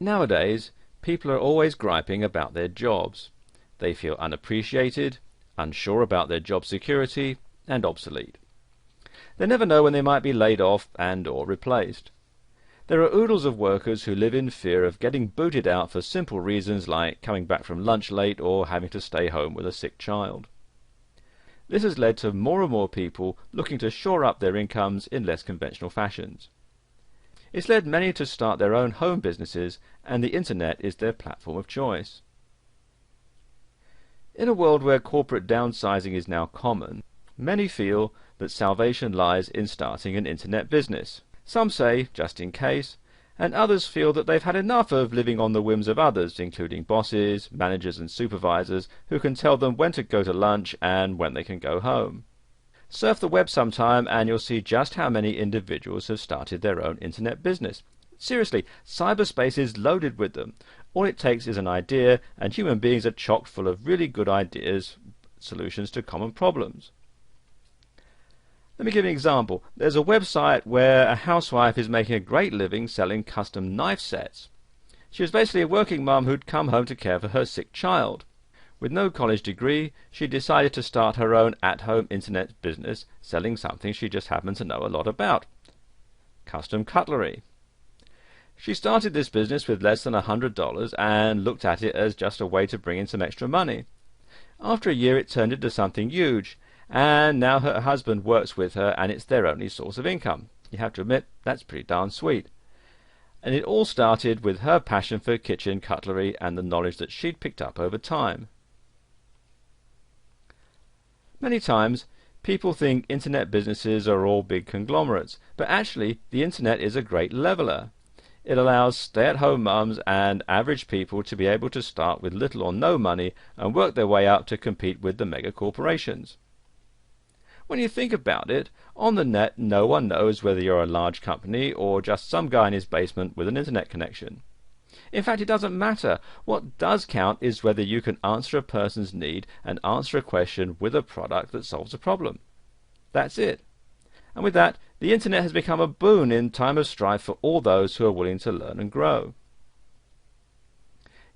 Nowadays, people are always griping about their jobs. They feel unappreciated, unsure about their job security, and obsolete. They never know when they might be laid off and or replaced. There are oodles of workers who live in fear of getting booted out for simple reasons like coming back from lunch late or having to stay home with a sick child. This has led to more and more people looking to shore up their incomes in less conventional fashions. It's led many to start their own home businesses, and the internet is their platform of choice. In a world where corporate downsizing is now common, many feel that salvation lies in starting an internet business. Some say, just in case, and others feel that they've had enough of living on the whims of others, including bosses, managers and supervisors, who can tell them when to go to lunch and when they can go home. Surf the web sometime and you'll see just how many individuals have started their own internet business. Seriously, cyberspace is loaded with them. All it takes is an idea, and human beings are chock full of really good ideas, solutions to common problems. Let me give you an example. There's a website where a housewife is making a great living selling custom knife sets. She was basically a working mum who'd come home to care for her sick child. With no college degree, she decided to start her own at-home internet business selling something she just happened to know a lot about: custom cutlery. She started this business with less than $100 and looked at it as just a way to bring in some extra money. After a year it turned into something huge, and now her husband works with her and it's their only source of income. You have to admit, that's pretty darn sweet. And it all started with her passion for kitchen cutlery and the knowledge that she'd picked up over time. Many times, people think internet businesses are all big conglomerates, but actually the internet is a great leveler. It allows stay-at-home mums and average people to be able to start with little or no money and work their way up to compete with the mega corporations. When you think about it, on the net no one knows whether you're a large company or just some guy in his basement with an internet connection. In fact, it doesn't matter. What does count is whether you can answer a person's need and answer a question with a product that solves a problem. That's it. And with that, the internet has become a boon in time of strife for all those who are willing to learn and grow.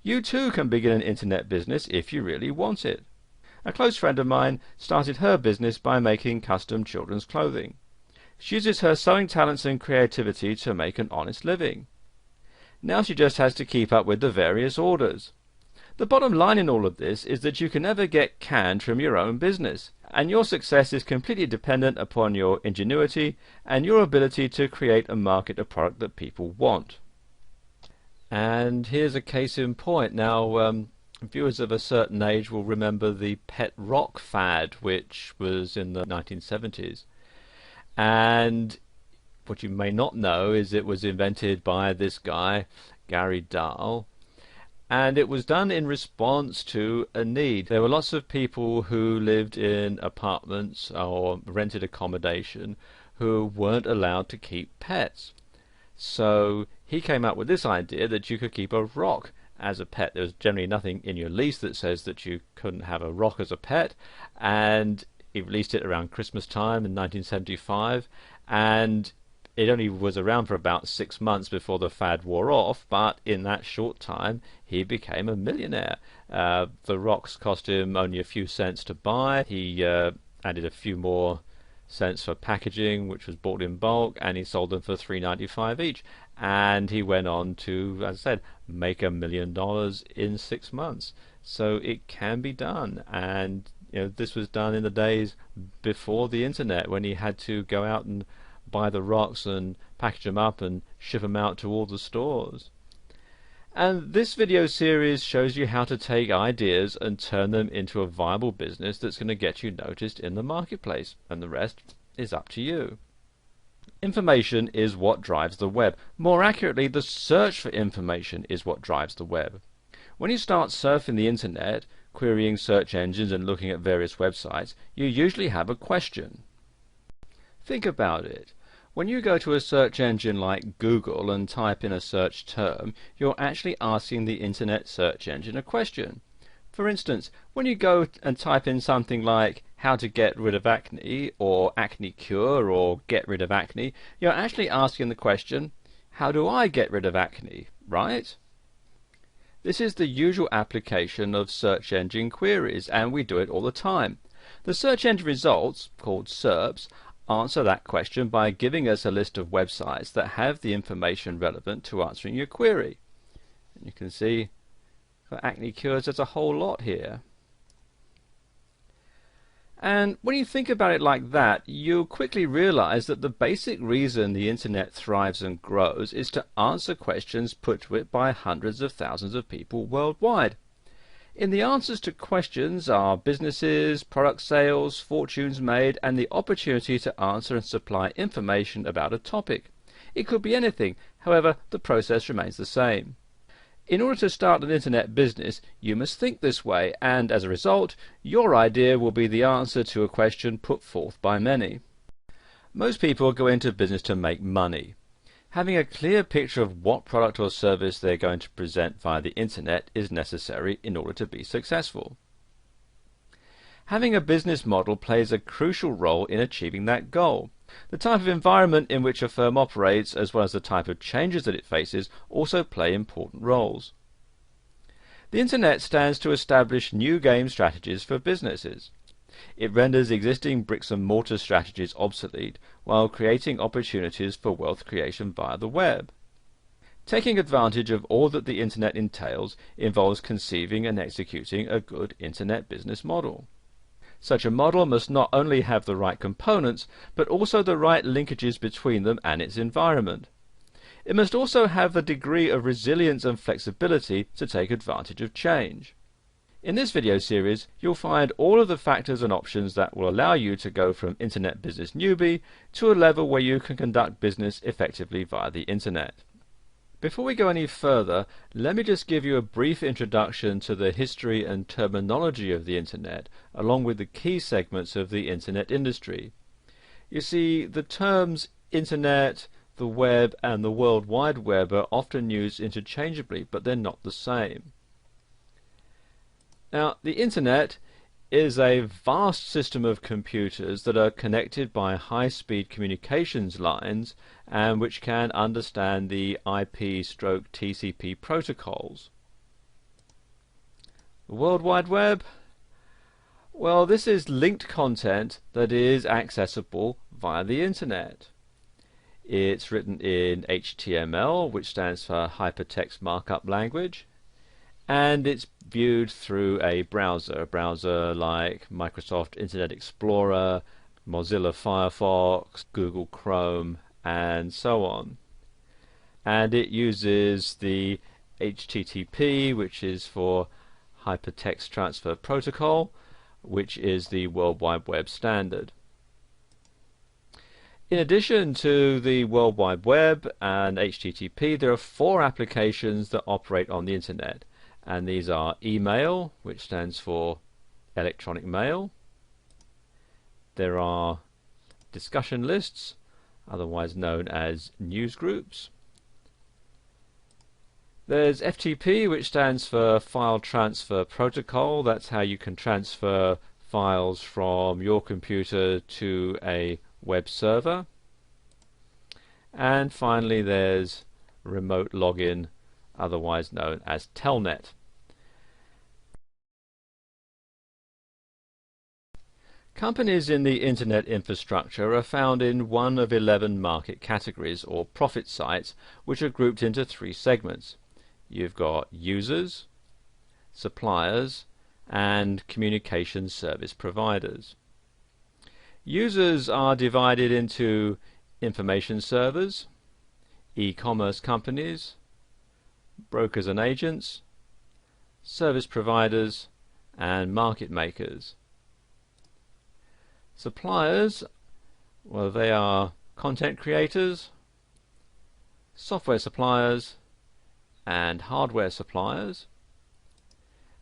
You too can begin an internet business if you really want it. A close friend of mine started her business by making custom children's clothing. She uses her sewing talents and creativity to make an honest living. Now she just has to keep up with the various orders. The bottom line in all of this is that you can never get canned from your own business, and your success is completely dependent upon your ingenuity and your ability to create and market a product that people want. And here's a case in point. Now, viewers of a certain age will remember the pet rock fad, which was in the 1970s. And what you may not know is it was invented by this guy, Gary Dahl, and it was done in response to a need. There were lots of people who lived in apartments or rented accommodation who weren't allowed to keep pets. So he came up with this idea that you could keep a rock as a pet. There was generally nothing in your lease that says that you couldn't have a rock as a pet, and he released it around Christmas time in 1975, and it only was around for about 6 months before the fad wore off, but in that short time he became a millionaire. The rocks cost him only a few cents to buy. He added a few more cents for packaging, which was bought in bulk, and he sold them for $3.95 each. And he went on to, as I said, make $1 million in 6 months. So it can be done. And this was done in the days before the internet, when he had to go out and buy the rocks and package them up and ship them out to all the stores. And this video series shows you how to take ideas and turn them into a viable business that's going to get you noticed in the marketplace, and the rest is up to you. Information is what drives the web. More accurately, the search for information is what drives the web. When you start surfing the internet, querying search engines and looking at various websites, you usually have a question. Think about it. When you go to a search engine like Google and type in a search term, you're actually asking the internet search engine a question. For instance, when you go and type in something like how to get rid of acne, or acne cure, or get rid of acne, you're actually asking the question, how do I get rid of acne, right? This is the usual application of search engine queries, and we do it all the time. The search engine results, called SERPs, answer that question by giving us a list of websites that have the information relevant to answering your query. And you can see for acne cures there's a whole lot here. And when you think about it like that, you'll quickly realize that the basic reason the internet thrives and grows is to answer questions put to it by hundreds of thousands of people worldwide. In the answers to questions are businesses, product sales, fortunes made, and the opportunity to answer and supply information about a topic. It could be anything, however, the process remains the same. In order to start an internet business, you must think this way, and as a result, your idea will be the answer to a question put forth by many. Most people go into business to make money. Having a clear picture of what product or service they're going to present via the internet is necessary in order to be successful. Having a business model plays a crucial role in achieving that goal. The type of environment in which a firm operates, as well as the type of changes that it faces, also play important roles. The internet stands to establish new game strategies for businesses. It renders existing bricks and mortar strategies obsolete, while creating opportunities for wealth creation via the web. Taking advantage of all that the internet entails involves conceiving and executing a good internet business model. Such a model must not only have the right components, but also the right linkages between them and its environment. It must also have a degree of resilience and flexibility to take advantage of change. In this video series, you'll find all of the factors and options that will allow you to go from internet business newbie to a level where you can conduct business effectively via the internet. Before we go any further, let me just give you a brief introduction to the history and terminology of the internet, along with the key segments of the internet industry. You see, the terms internet, the web, and the World Wide Web are often used interchangeably, but they're not the same. Now, the internet is a vast system of computers that are connected by high-speed communications lines and which can understand the IP/TCP protocols. The World Wide Web? Well, this is linked content that is accessible via the internet. It's written in HTML, which stands for Hypertext Markup Language, and it's viewed through a browser like Microsoft Internet Explorer, Mozilla Firefox, Google Chrome, and so on. And it uses the HTTP, which is for Hypertext Transfer Protocol, which is the World Wide Web standard. In addition to the World Wide Web and HTTP, there are 4 applications that operate on the internet. And these are email, which stands for electronic mail. There are discussion lists, otherwise known as news groups. There's FTP, which stands for File Transfer Protocol. That's how you can transfer files from your computer to a web server. And finally there's remote login, otherwise known as Telnet. Companies in the internet infrastructure are found in one of 11 market categories, or profit sites, which are grouped into 3 segments. You've got users, suppliers, and communication service providers. Users are divided into information servers, e-commerce companies, brokers and agents, service providers, and market makers. Suppliers, well, they are content creators, software suppliers, and hardware suppliers.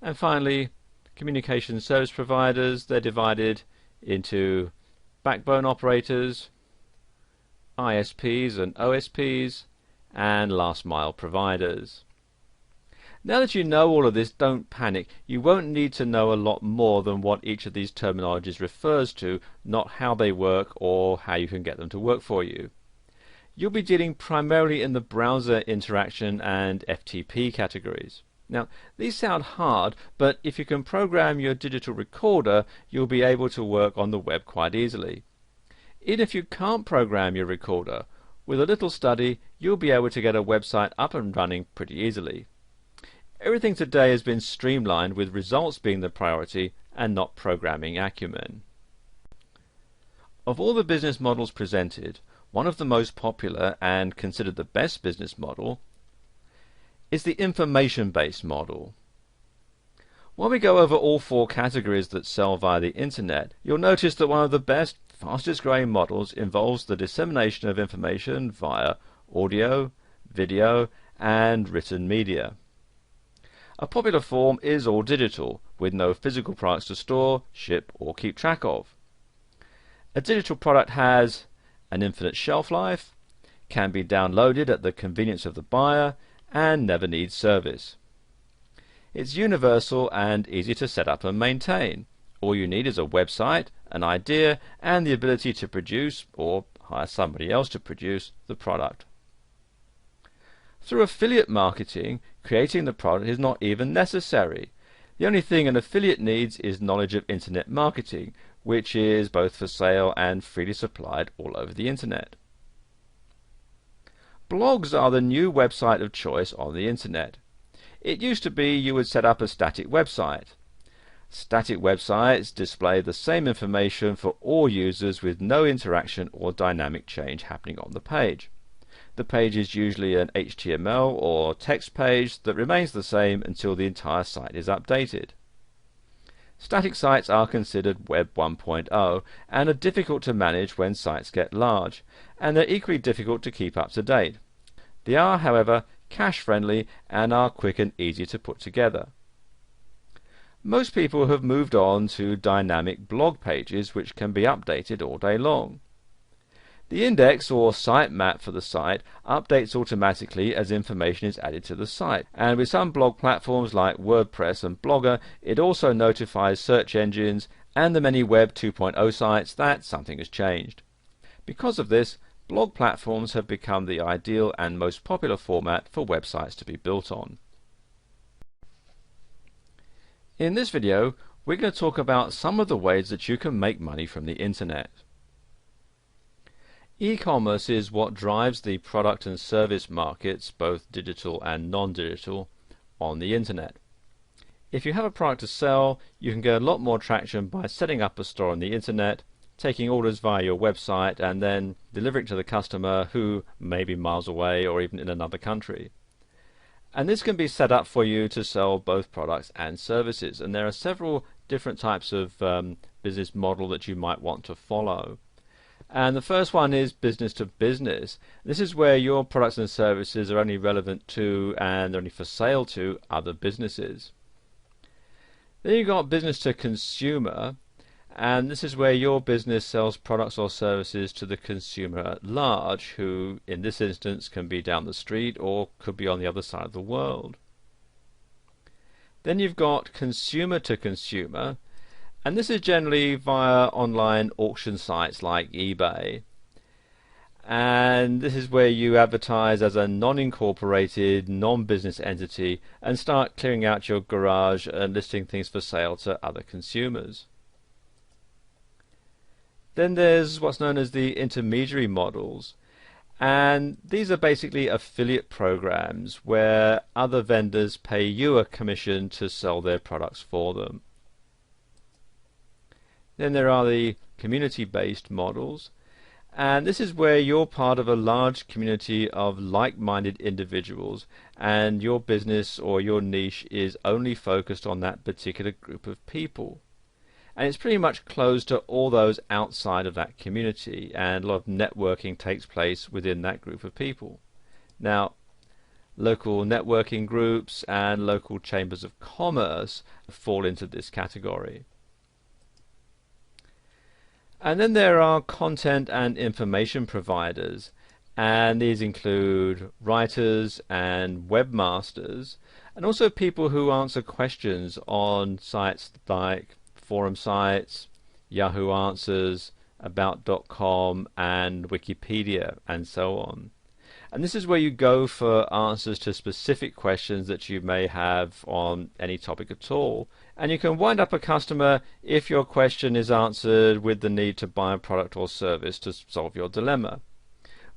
And finally, communication service providers, they're divided into backbone operators, ISPs and OSPs, and last mile providers. Now that you know all of this, don't panic. You won't need to know a lot more than what each of these terminologies refers to, not how they work or how you can get them to work for you. You'll be dealing primarily in the browser interaction and FTP categories. Now, these sound hard, but if you can program your digital recorder, you'll be able to work on the web quite easily. Even if you can't program your recorder, with a little study, you'll be able to get a website up and running pretty easily. Everything today has been streamlined, with results being the priority and not programming acumen. Of all the business models presented, one of the most popular and considered the best business model is the information-based model. While we go over all four categories that sell via the internet, you'll notice that one of the best, fastest growing models involves the dissemination of information via audio, video, and written media. A popular form is all digital, with no physical products to store, ship, or keep track of. A digital product has an infinite shelf life, can be downloaded at the convenience of the buyer, and never needs service. It's universal and easy to set up and maintain. All you need is a website, an idea, and the ability to produce, or hire somebody else to produce, the product. Through affiliate marketing, creating the product is not even necessary. The only thing an affiliate needs is knowledge of internet marketing, which is both for sale and freely supplied all over the internet. Blogs are the new website of choice on the internet. It used to be you would set up a static website. Static websites display the same information for all users with no interaction or dynamic change happening on the page. The page is usually an HTML or text page that remains the same until the entire site is updated. Static sites are considered Web 1.0 and are difficult to manage when sites get large, and they're equally difficult to keep up to date. They are, however, cache-friendly and are quick and easy to put together. Most people have moved on to dynamic blog pages which can be updated all day long. The index or sitemap for the site updates automatically as information is added to the site, and with some blog platforms like WordPress and Blogger, it also notifies search engines and the many Web 2.0 sites that something has changed. Because of this, blog platforms have become the ideal and most popular format for websites to be built on. In this video, we're going to talk about some of the ways that you can make money from the internet. E-commerce is what drives the product and service markets, both digital and non-digital, on the internet. If you have a product to sell, you can get a lot more traction by setting up a store on the internet, taking orders via your website, and then delivering to the customer who may be miles away or even in another country. And this can be set up for you to sell both products and services, and there are several different types of business model that you might want to follow. And the first one is business to business. This is where your products and services are only relevant to and only for sale to other businesses. Then you've got business to consumer, and this is where your business sells products or services to the consumer at large, who in this instance can be down the street or could be on the other side of the world. Then you've got consumer to consumer, and this is generally via online auction sites like eBay. And this is where you advertise as a non-incorporated, non-business entity and start clearing out your garage and listing things for sale to other consumers. Then there's what's known as the intermediary models, and these are basically affiliate programs where other vendors pay you a commission to sell their products for them. Then there are the community-based models, and this is where you're part of a large community of like-minded individuals, and your business or your niche is only focused on that particular group of people. And it's pretty much closed to all those outside of that community, and a lot of networking takes place within that group of people. Now, local networking groups and local chambers of commerce fall into this category. And then there are content and information providers, and these include writers and webmasters, and also people who answer questions on sites like forum sites, Yahoo Answers, About.com, and Wikipedia, and so on. And this is where you go for answers to specific questions that you may have on any topic at all. And you can wind up a customer if your question is answered with the need to buy a product or service to solve your dilemma.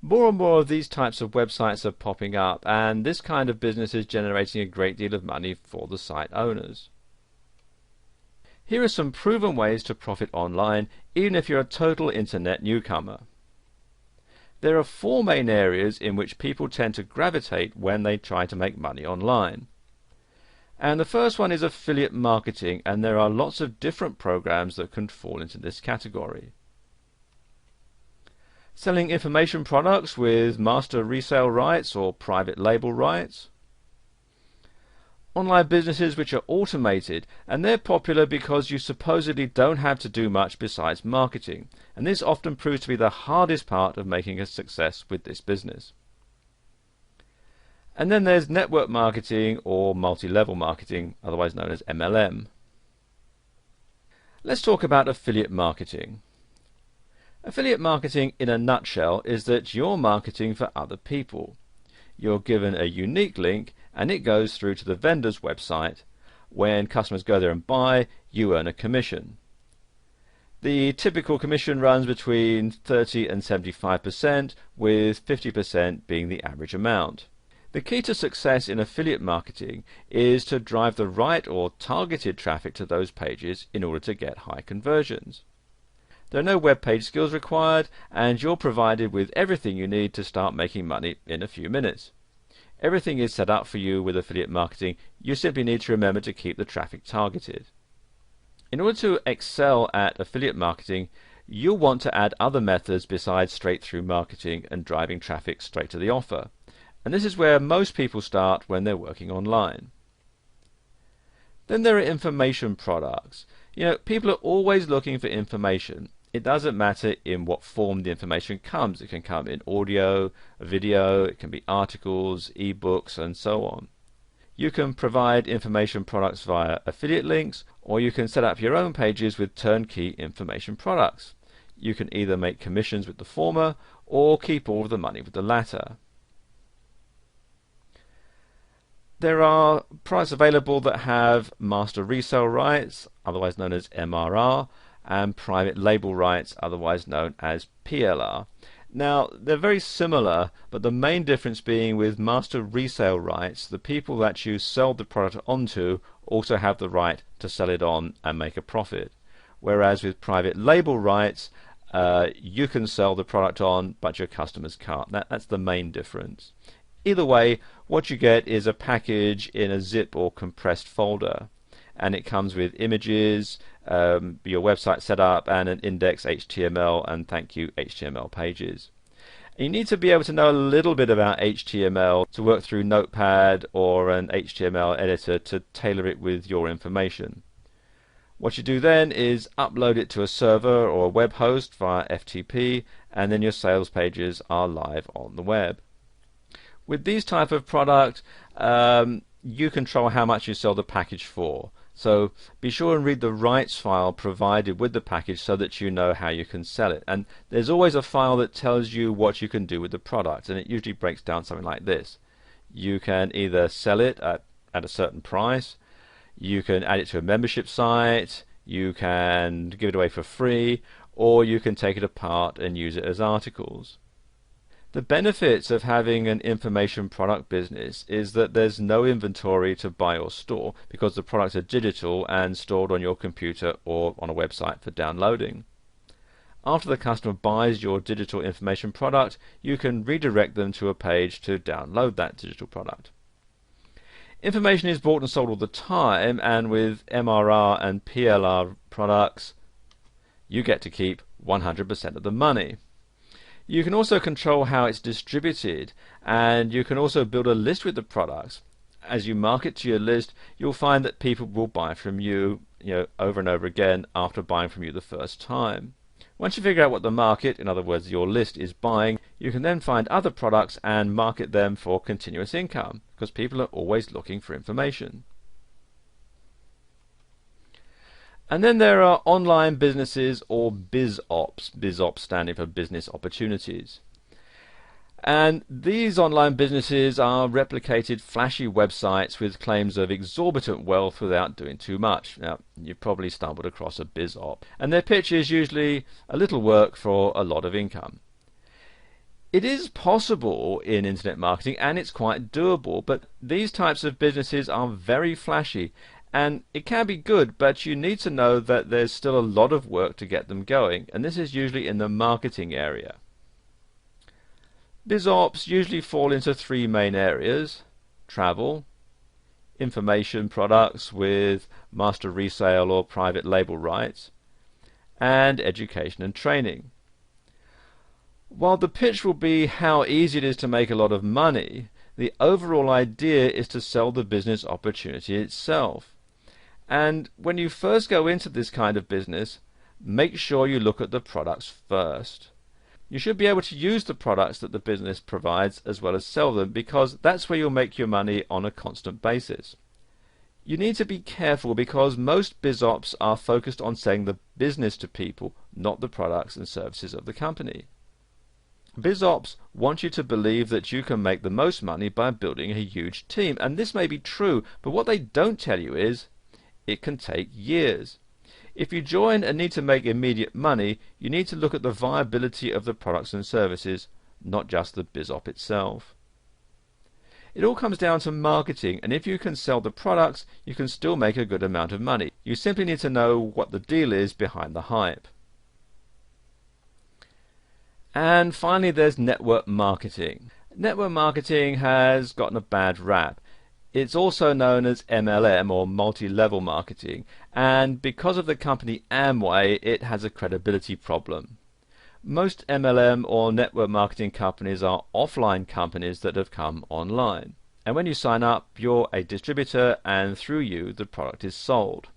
More and more of these types of websites are popping up, and this kind of business is generating a great deal of money for the site owners. Here are some proven ways to profit online, even if you're a total internet newcomer. There are 4 main areas in which people tend to gravitate when they try to make money online. And the first one is affiliate marketing, and there are lots of different programs that can fall into this category. Selling information products with master resale rights or private label rights. Online businesses which are automated, and they're popular because you supposedly don't have to do much besides marketing, and this often proves to be the hardest part of making a success with this business. And then there's network marketing or multi-level marketing, otherwise known as MLM. Let's talk about affiliate marketing. Affiliate marketing in a nutshell is that you're marketing for other people. You're given a unique link and it goes through to the vendor's website. When customers go there and buy, you earn a commission. The typical commission runs between 30 and 75%, with 50% being the average amount. The key to success in affiliate marketing is to drive the right or targeted traffic to those pages in order to get high conversions. There are no web page skills required, and you're provided with everything you need to start making money in a few minutes. Everything is set up for you with affiliate marketing. You simply need to remember to keep the traffic targeted. In order to excel at affiliate marketing, you'll want to add other methods besides straight-through marketing and driving traffic straight to the offer. And this is where most people start when they're working online. Then there are information products. People are always looking for information. It doesn't matter in what form the information comes. It can come in audio, video, it can be articles, ebooks, and so on. You can provide information products via affiliate links, or you can set up your own pages with turnkey information products. You can either make commissions with the former, or keep all of the money with the latter. There are products available that have master resale rights, otherwise known as MRR, and private label rights, otherwise known as PLR. Now, they're very similar, but the main difference being with master resale rights, the people that you sell the product onto also have the right to sell it on and make a profit. Whereas with private label rights, you can sell the product on, but your customers can't. That's the main difference. Either way, what you get is a package in a zip or compressed folder, and it comes with images, your website set up, and an index HTML and thank you HTML pages. And you need to be able to know a little bit about HTML to work through Notepad or an HTML editor to tailor it with your information. What you do then is upload it to a server or a web host via FTP, and then your sales pages are live on the web. With these type of product, you control how much you sell the package for. So be sure and read the rights file provided with the package so that you know how you can sell it. And there's always a file that tells you what you can do with the product, and it usually breaks down something like this. You can either sell it at a certain price, you can add it to a membership site, you can give it away for free, or you can take it apart and use it as articles. The benefits of having an information product business is that there's no inventory to buy or store because the products are digital and stored on your computer or on a website for downloading. After the customer buys your digital information product, you can redirect them to a page to download that digital product. Information is bought and sold all the time, and with MRR and PLR products, you get to keep 100% of the money. You can also control how it's distributed, and you can also build a list with the products. As you market to your list, you'll find that people will buy from you, over and over again after buying from you the first time. Once you figure out what the market, in other words your list, is buying, you can then find other products and market them for continuous income, because people are always looking for information. And then there are online businesses or BizOps, BizOps standing for business opportunities. And these online businesses are replicated flashy websites with claims of exorbitant wealth without doing too much. Now, you've probably stumbled across a BizOp, and their pitch is usually a little work for a lot of income. It is possible in internet marketing, and it's quite doable, but these types of businesses are very flashy, and it can be good, but you need to know that there's still a lot of work to get them going, and this is usually in the marketing area. BizOps usually fall into three main areas: travel, information products with master resale or private label rights, and education and training. While the pitch will be how easy it is to make a lot of money, the overall idea is to sell the business opportunity itself. And when you first go into this kind of business, make sure you look at the products first. You should be able to use the products that the business provides as well as sell them, because that's where you'll make your money on a constant basis. You need to be careful because most BizOps are focused on selling the business to people, not the products and services of the company. BizOps want you to believe that you can make the most money by building a huge team, and this may be true, but what they don't tell you is it can take years. If you join and need to make immediate money, you need to look at the viability of the products and services, not just the BizOp itself. It all comes down to marketing, and if you can sell the products, you can still make a good amount of money. You simply need to know what the deal is behind the hype. And finally, there's network marketing. Network marketing has gotten a bad rap. It's also known as MLM, or multi-level marketing, and because of the company Amway, it has a credibility problem. Most MLM or network marketing companies are offline companies that have come online. And when you sign up, you're a distributor, and through you, the product is sold.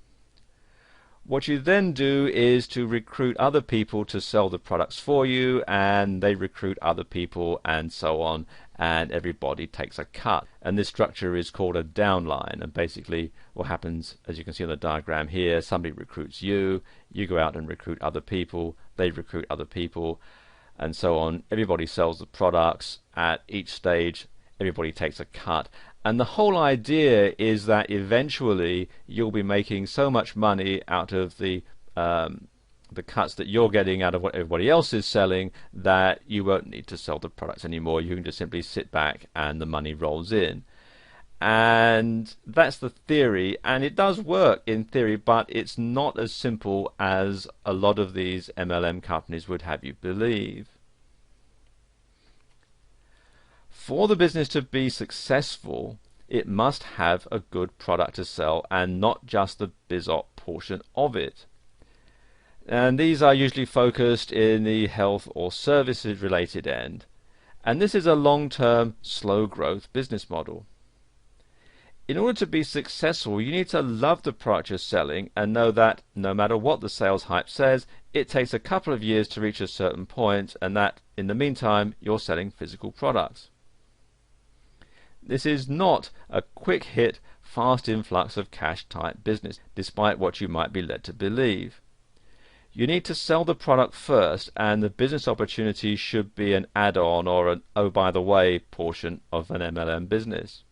What you then do is to recruit other people to sell the products for you, and they recruit other people, and so on, and everybody takes a cut. And this structure is called a downline, and basically what happens, as you can see on the diagram here, somebody recruits you, you go out and recruit other people, they recruit other people, and so on. Everybody sells the products. At each stage, everybody takes a cut. And the whole idea is that eventually you'll be making so much money out of the cuts that you're getting out of what everybody else is selling that you won't need to sell the products anymore. You can just simply sit back and the money rolls in. And that's the theory, and it does work in theory, but it's not as simple as a lot of these MLM companies would have you believe. For the business to be successful, it must have a good product to sell and not just the BizOp portion of it. And these are usually focused in the health or services related end. And this is a long-term, slow growth business model. In order to be successful, you need to love the product you're selling and know that no matter what the sales hype says, it takes a couple of years to reach a certain point, and that in the meantime you're selling physical products. This is not a quick hit, fast influx of cash type business, despite what you might be led to believe. You need to sell the product first, and the business opportunity should be an add-on or an oh by the way portion of an MLM business.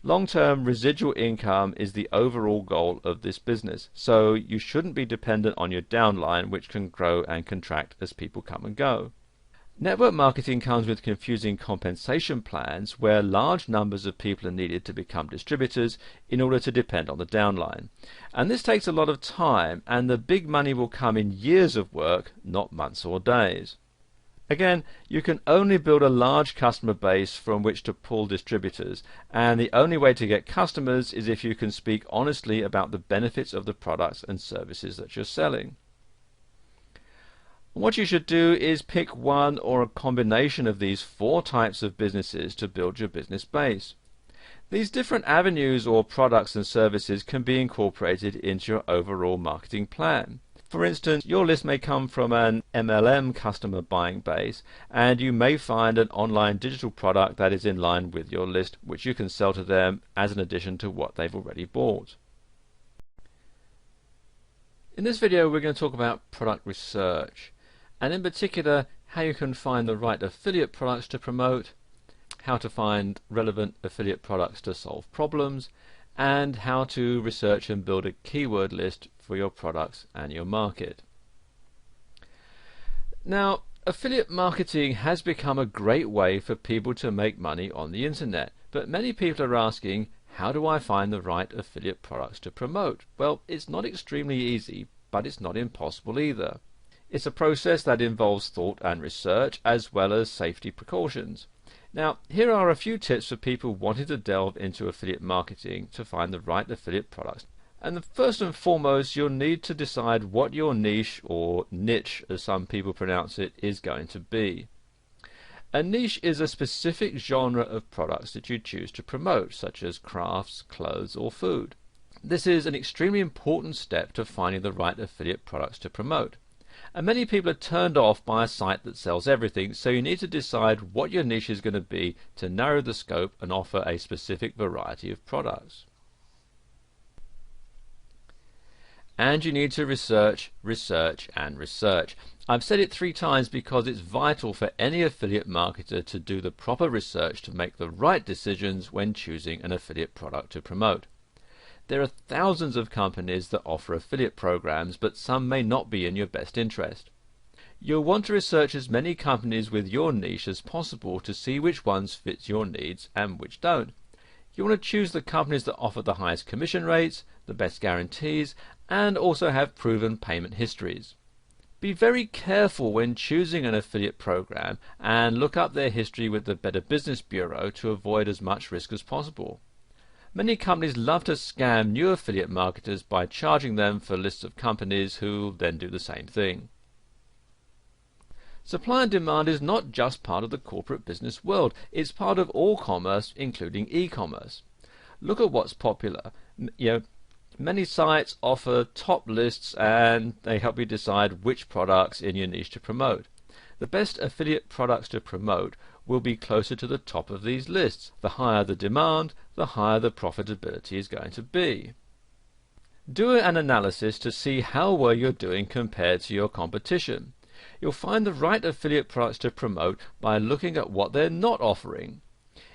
Long-term residual income is the overall goal of this business, so you shouldn't be dependent on your downline, which can grow and contract as people come and go. Network marketing comes with confusing compensation plans where large numbers of people are needed to become distributors in order to depend on the downline. And this takes a lot of time, and the big money will come in years of work, not months or days. Again, you can only build a large customer base from which to pull distributors, and the only way to get customers is if you can speak honestly about the benefits of the products and services that you're selling. What you should do is pick one or a combination of these 4 types of businesses to build your business base. These different avenues or products and services can be incorporated into your overall marketing plan. For instance, your list may come from an MLM customer buying base, and you may find an online digital product that is in line with your list, which you can sell to them as an addition to what they've already bought. In this video, we're going to talk about product research, and in particular how you can find the right affiliate products to promote, how to find relevant affiliate products to solve problems, and how to research and build a keyword list for your products and your market. Now, affiliate marketing has become a great way for people to make money on the internet, but many people are asking, how do I find the right affiliate products to promote? Well, it's not extremely easy, but it's not impossible either. It's a process that involves thought and research, as well as safety precautions. Now, here are a few tips for people wanting to delve into affiliate marketing to find the right affiliate products. And first and foremost, you'll need to decide what your niche, or niche as some people pronounce it, is going to be. A niche is a specific genre of products that you choose to promote, such as crafts, clothes, or food. This is an extremely important step to finding the right affiliate products to promote. And many people are turned off by a site that sells everything, so you need to decide what your niche is going to be to narrow the scope and offer a specific variety of products. And you need to research, research, and research. I've said it 3 times because it's vital for any affiliate marketer to do the proper research to make the right decisions when choosing an affiliate product to promote. There are thousands of companies that offer affiliate programs, but some may not be in your best interest. You'll want to research as many companies with your niche as possible to see which ones fit your needs and which don't. You want to choose the companies that offer the highest commission rates, the best guarantees, and also have proven payment histories. Be very careful when choosing an affiliate program and look up their history with the Better Business Bureau to avoid as much risk as possible. Many companies love to scam new affiliate marketers by charging them for lists of companies who then do the same thing. Supply and demand is not just part of the corporate business world, it's part of all commerce, including e-commerce. Look at what's popular. Many sites offer top lists and they help you decide which products in your niche to promote. The best affiliate products to promote will be closer to the top of these lists. The higher the demand, the higher the profitability is going to be. Do an analysis to see how well you're doing compared to your competition. You'll find the right affiliate products to promote by looking at what they're not offering.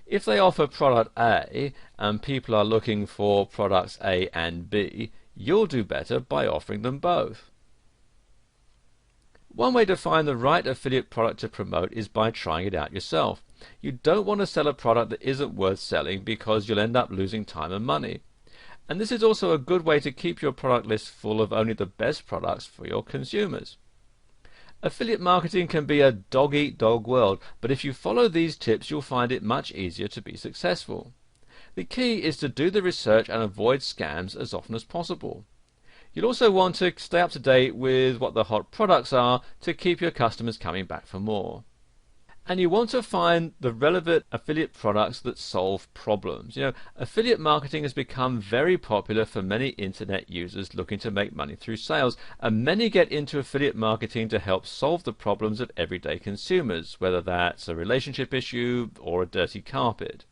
If they offer product A and people are looking for products A and B, you'll do better by offering them both. One way to find the right affiliate product to promote is by trying it out yourself. You don't want to sell a product that isn't worth selling because you'll end up losing time and money. And this is also a good way to keep your product list full of only the best products for your consumers. Affiliate marketing can be a dog-eat-dog world, but if you follow these tips you'll find it much easier to be successful. The key is to do the research and avoid scams as often as possible. You'll also want to stay up to date with what the hot products are to keep your customers coming back for more. And you want to find the relevant affiliate products that solve problems. Affiliate marketing has become very popular for many internet users looking to make money through sales, and many get into affiliate marketing to help solve the problems of everyday consumers, whether that's a relationship issue or a dirty carpet.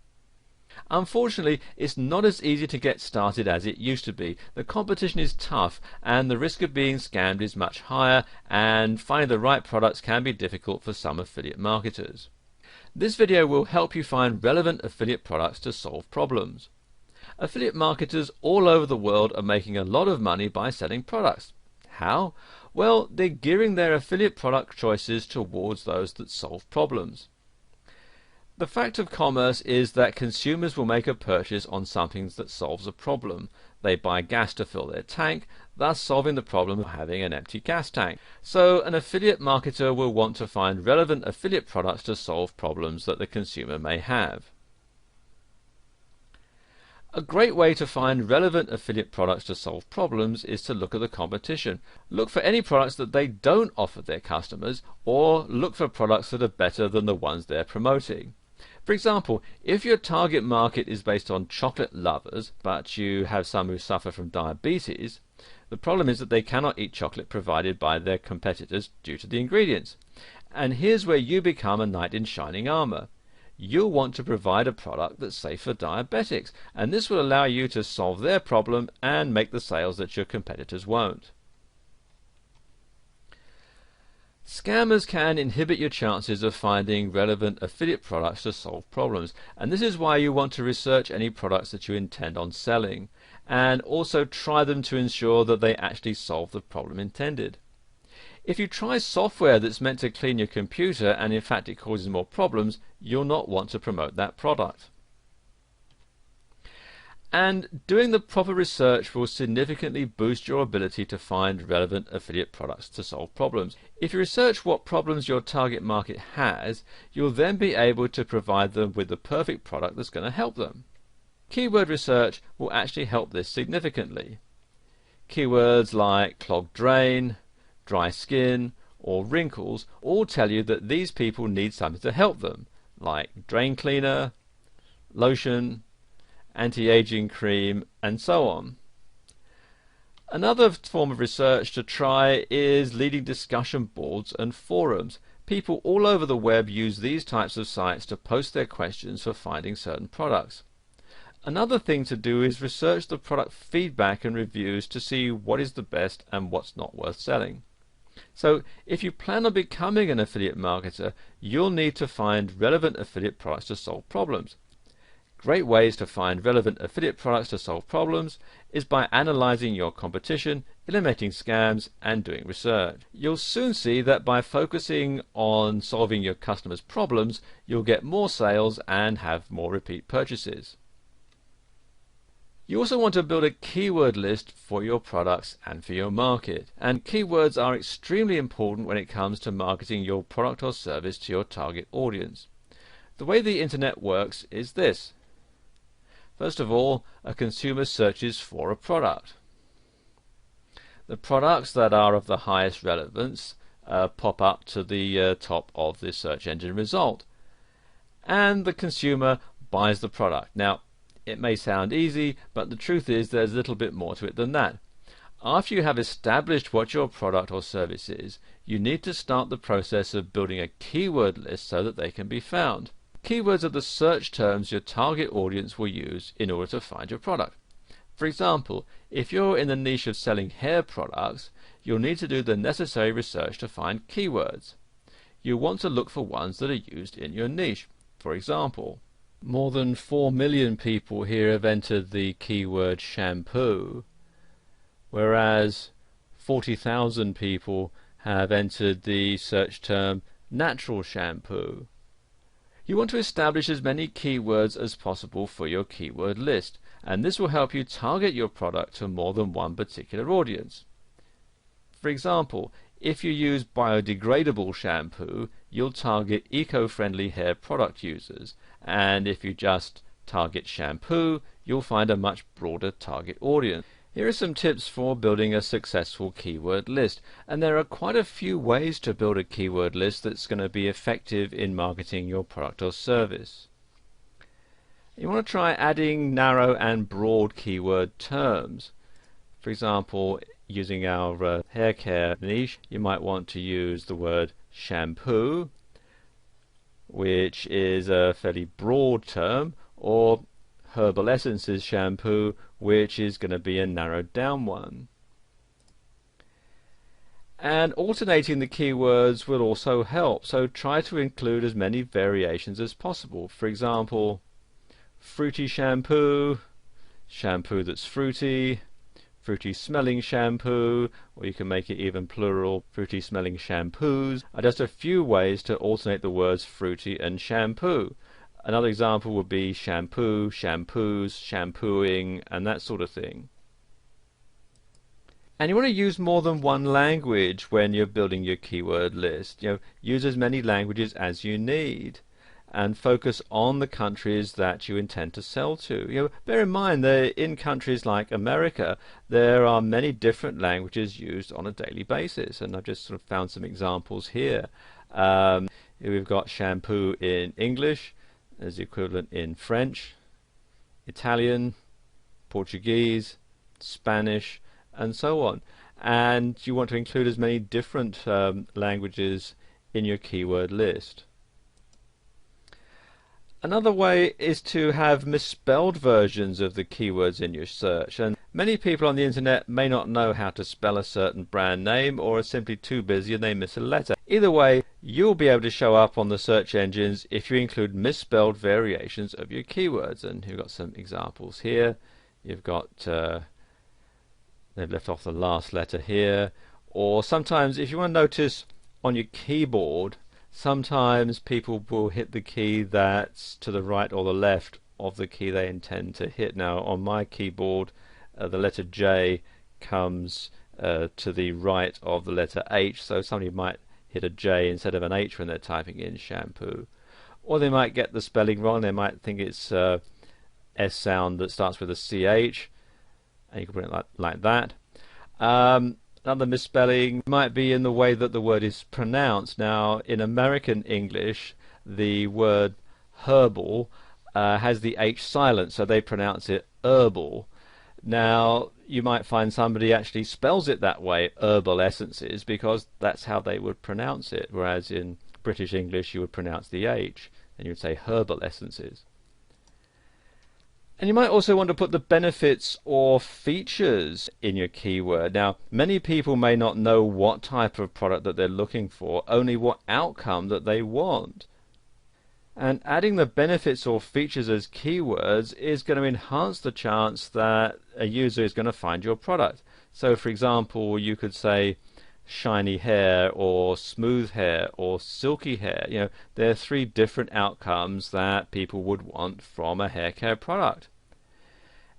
Unfortunately, it's not as easy to get started as it used to be. The competition is tough and the risk of being scammed is much higher, and finding the right products can be difficult for some affiliate marketers. This video will help you find relevant affiliate products to solve problems. Affiliate marketers all over the world are making a lot of money by selling products. How? Well, they're gearing their affiliate product choices towards those that solve problems. The fact of commerce is that consumers will make a purchase on something that solves a problem. They buy gas to fill their tank, thus solving the problem of having an empty gas tank. So an affiliate marketer will want to find relevant affiliate products to solve problems that the consumer may have. A great way to find relevant affiliate products to solve problems is to look at the competition. Look for any products that they don't offer their customers, or look for products that are better than the ones they're promoting. For example, if your target market is based on chocolate lovers, but you have some who suffer from diabetes, the problem is that they cannot eat chocolate provided by their competitors due to the ingredients. And here's where you become a knight in shining armor. You'll want to provide a product that's safe for diabetics, and this will allow you to solve their problem and make the sales that your competitors won't. Scammers can inhibit your chances of finding relevant affiliate products to solve problems, and this is why you want to research any products that you intend on selling, and also try them to ensure that they actually solve the problem intended. If you try software that's meant to clean your computer and in fact it causes more problems, you'll not want to promote that product. And doing the proper research will significantly boost your ability to find relevant affiliate products to solve problems. If you research what problems your target market has, you'll then be able to provide them with the perfect product that's going to help them. Keyword research will actually help this significantly. Keywords like clogged drain, dry skin, or wrinkles all tell you that these people need something to help them, like drain cleaner, lotion, anti-aging cream, and so on. Another form of research to try is leading discussion boards and forums. People all over the web use these types of sites to post their questions for finding certain products. Another thing to do is research the product feedback and reviews to see what is the best and what's not worth selling. So if you plan on becoming an affiliate marketer, you'll need to find relevant affiliate products to solve problems. Great ways to find relevant affiliate products to solve problems is by analyzing your competition, eliminating scams, and doing research. You'll soon see that by focusing on solving your customers' problems, you'll get more sales and have more repeat purchases. You also want to build a keyword list for your products and for your market. And keywords are extremely important when it comes to marketing your product or service to your target audience. The way the internet works is this. First of all, a consumer searches for a product. The products that are of the highest relevance pop up to the top of the search engine result. And the consumer buys the product. Now, it may sound easy, but the truth is there's a little bit more to it than that. After you have established what your product or service is, you need to start the process of building a keyword list so that they can be found. Keywords are the search terms your target audience will use in order to find your product. For example, if you're in the niche of selling hair products, you'll need to do the necessary research to find keywords. You'll want to look for ones that are used in your niche. For example, more than 4 million people here have entered the keyword shampoo, whereas 40,000 people have entered the search term natural shampoo. You want to establish as many keywords as possible for your keyword list, and this will help you target your product to more than one particular audience. For example, if you use biodegradable shampoo, you'll target eco-friendly hair product users, and if you just target shampoo, you'll find a much broader target audience. Here are some tips for building a successful keyword list, and there are quite a few ways to build a keyword list that's going to be effective in marketing your product or service. You want to try adding narrow and broad keyword terms. For example, using our hair care niche, you might want to use the word shampoo, which is a fairly broad term, or herbal essences shampoo, which is going to be a narrowed down one. And alternating the keywords will also help, so try to include as many variations as possible. For example, fruity shampoo, shampoo that's fruity, fruity smelling shampoo, or you can make it even plural, fruity smelling shampoos, are just a few ways to alternate the words fruity and shampoo. Another example would be shampoo, shampoos, shampooing, and that sort of thing. And you want to use more than one language when you're building your keyword list. Use as many languages as you need, and focus on the countries that you intend to sell to. Bear in mind that in countries like America, there are many different languages used on a daily basis, and I've just sort of found some examples here. We've got shampoo in English, as the equivalent in French, Italian, Portuguese, Spanish, and so on. And you want to include as many different languages in your keyword list. Another way is to have misspelled versions of the keywords in your search, and many people on the internet may not know how to spell a certain brand name, or are simply too busy and they miss a letter. Either way, you'll be able to show up on the search engines if you include misspelled variations of your keywords. And you've got some examples here. You've got, they've left off the last letter here. Or sometimes, if you want to notice on your keyboard, sometimes people will hit the key that's to the right or the left of the key they intend to hit. Now, on my keyboard, the letter J comes to the right of the letter H, so somebody might hit a J instead of an H when they're typing in shampoo. Or they might get the spelling wrong. They might think it's S sound that starts with a CH, and you can put it like that. Another misspelling might be in the way that the word is pronounced. Now, in American English, the word herbal has the H silent, so they pronounce it herbal. Now, you might find somebody actually spells it that way, herbal essences, because that's how they would pronounce it, whereas in British English you would pronounce the H, and you would say herbal essences. And you might also want to put the benefits or features in your keyword. Now, many people may not know what type of product that they're looking for, only what outcome that they want. And adding the benefits or features as keywords is going to enhance the chance that a user is going to find your product. So, for example, you could say shiny hair or smooth hair or silky hair. You know, there are 3 different outcomes that people would want from a hair care product.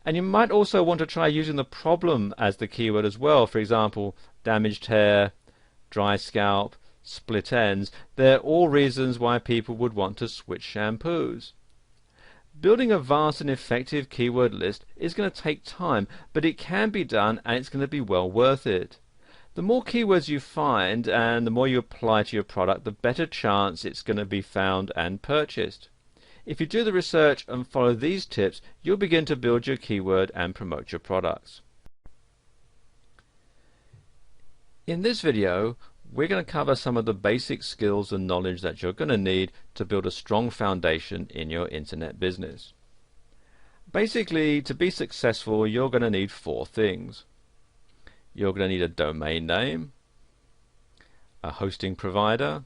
And you might also want to try using the problem as the keyword as well. For example, damaged hair, dry scalp, split ends. They're all reasons why people would want to switch shampoos. Building a vast and effective keyword list is going to take time, but it can be done, and it's going to be well worth it. The more keywords you find and the more you apply to your product, the better chance it's going to be found and purchased. If you do the research and follow these tips, you'll begin to build your keyword and promote your products. In this video, we're going to cover some of the basic skills and knowledge that you're going to need to build a strong foundation in your internet business. Basically, to be successful, you're going to need 4 things. You're going to need a domain name, a hosting provider,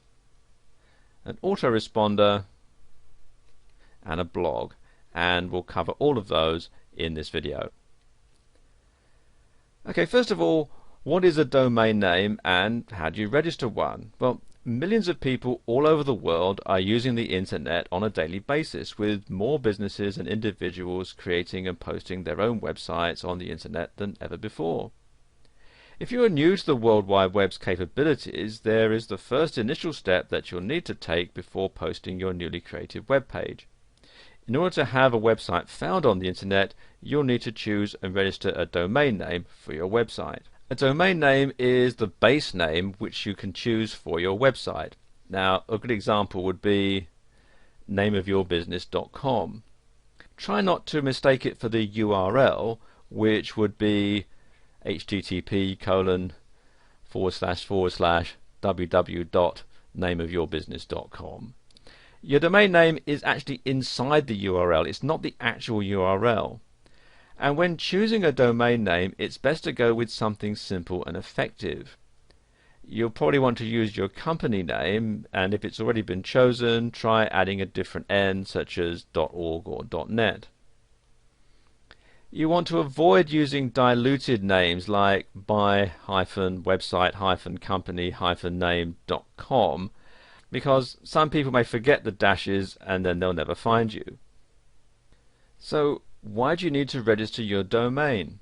an autoresponder, and a blog. And we'll cover all of those in this video. Okay, first of all, what is a domain name and how do you register one? Well, millions of people all over the world are using the internet on a daily basis, with more businesses and individuals creating and posting their own websites on the internet than ever before. If you are new to the World Wide Web's capabilities, there is the first initial step that you'll need to take before posting your newly created web page. In order to have a website found on the internet, you'll need to choose and register a domain name for your website. A domain name is the base name which you can choose for your website. Now, a good example would be nameofyourbusiness.com. Try not to mistake it for the URL, which would be http://www.nameofyourbusiness.com. Your domain name is actually inside the URL. It's not the actual URL. And when choosing a domain name, it's best to go with something simple and effective. You'll probably want to use your company name, and if it's already been chosen, try adding a different N, such as .org or .net. You want to avoid using diluted names like by-website-company-name.com, because some people may forget the dashes and then they'll never find you. So, why do you need to register your domain?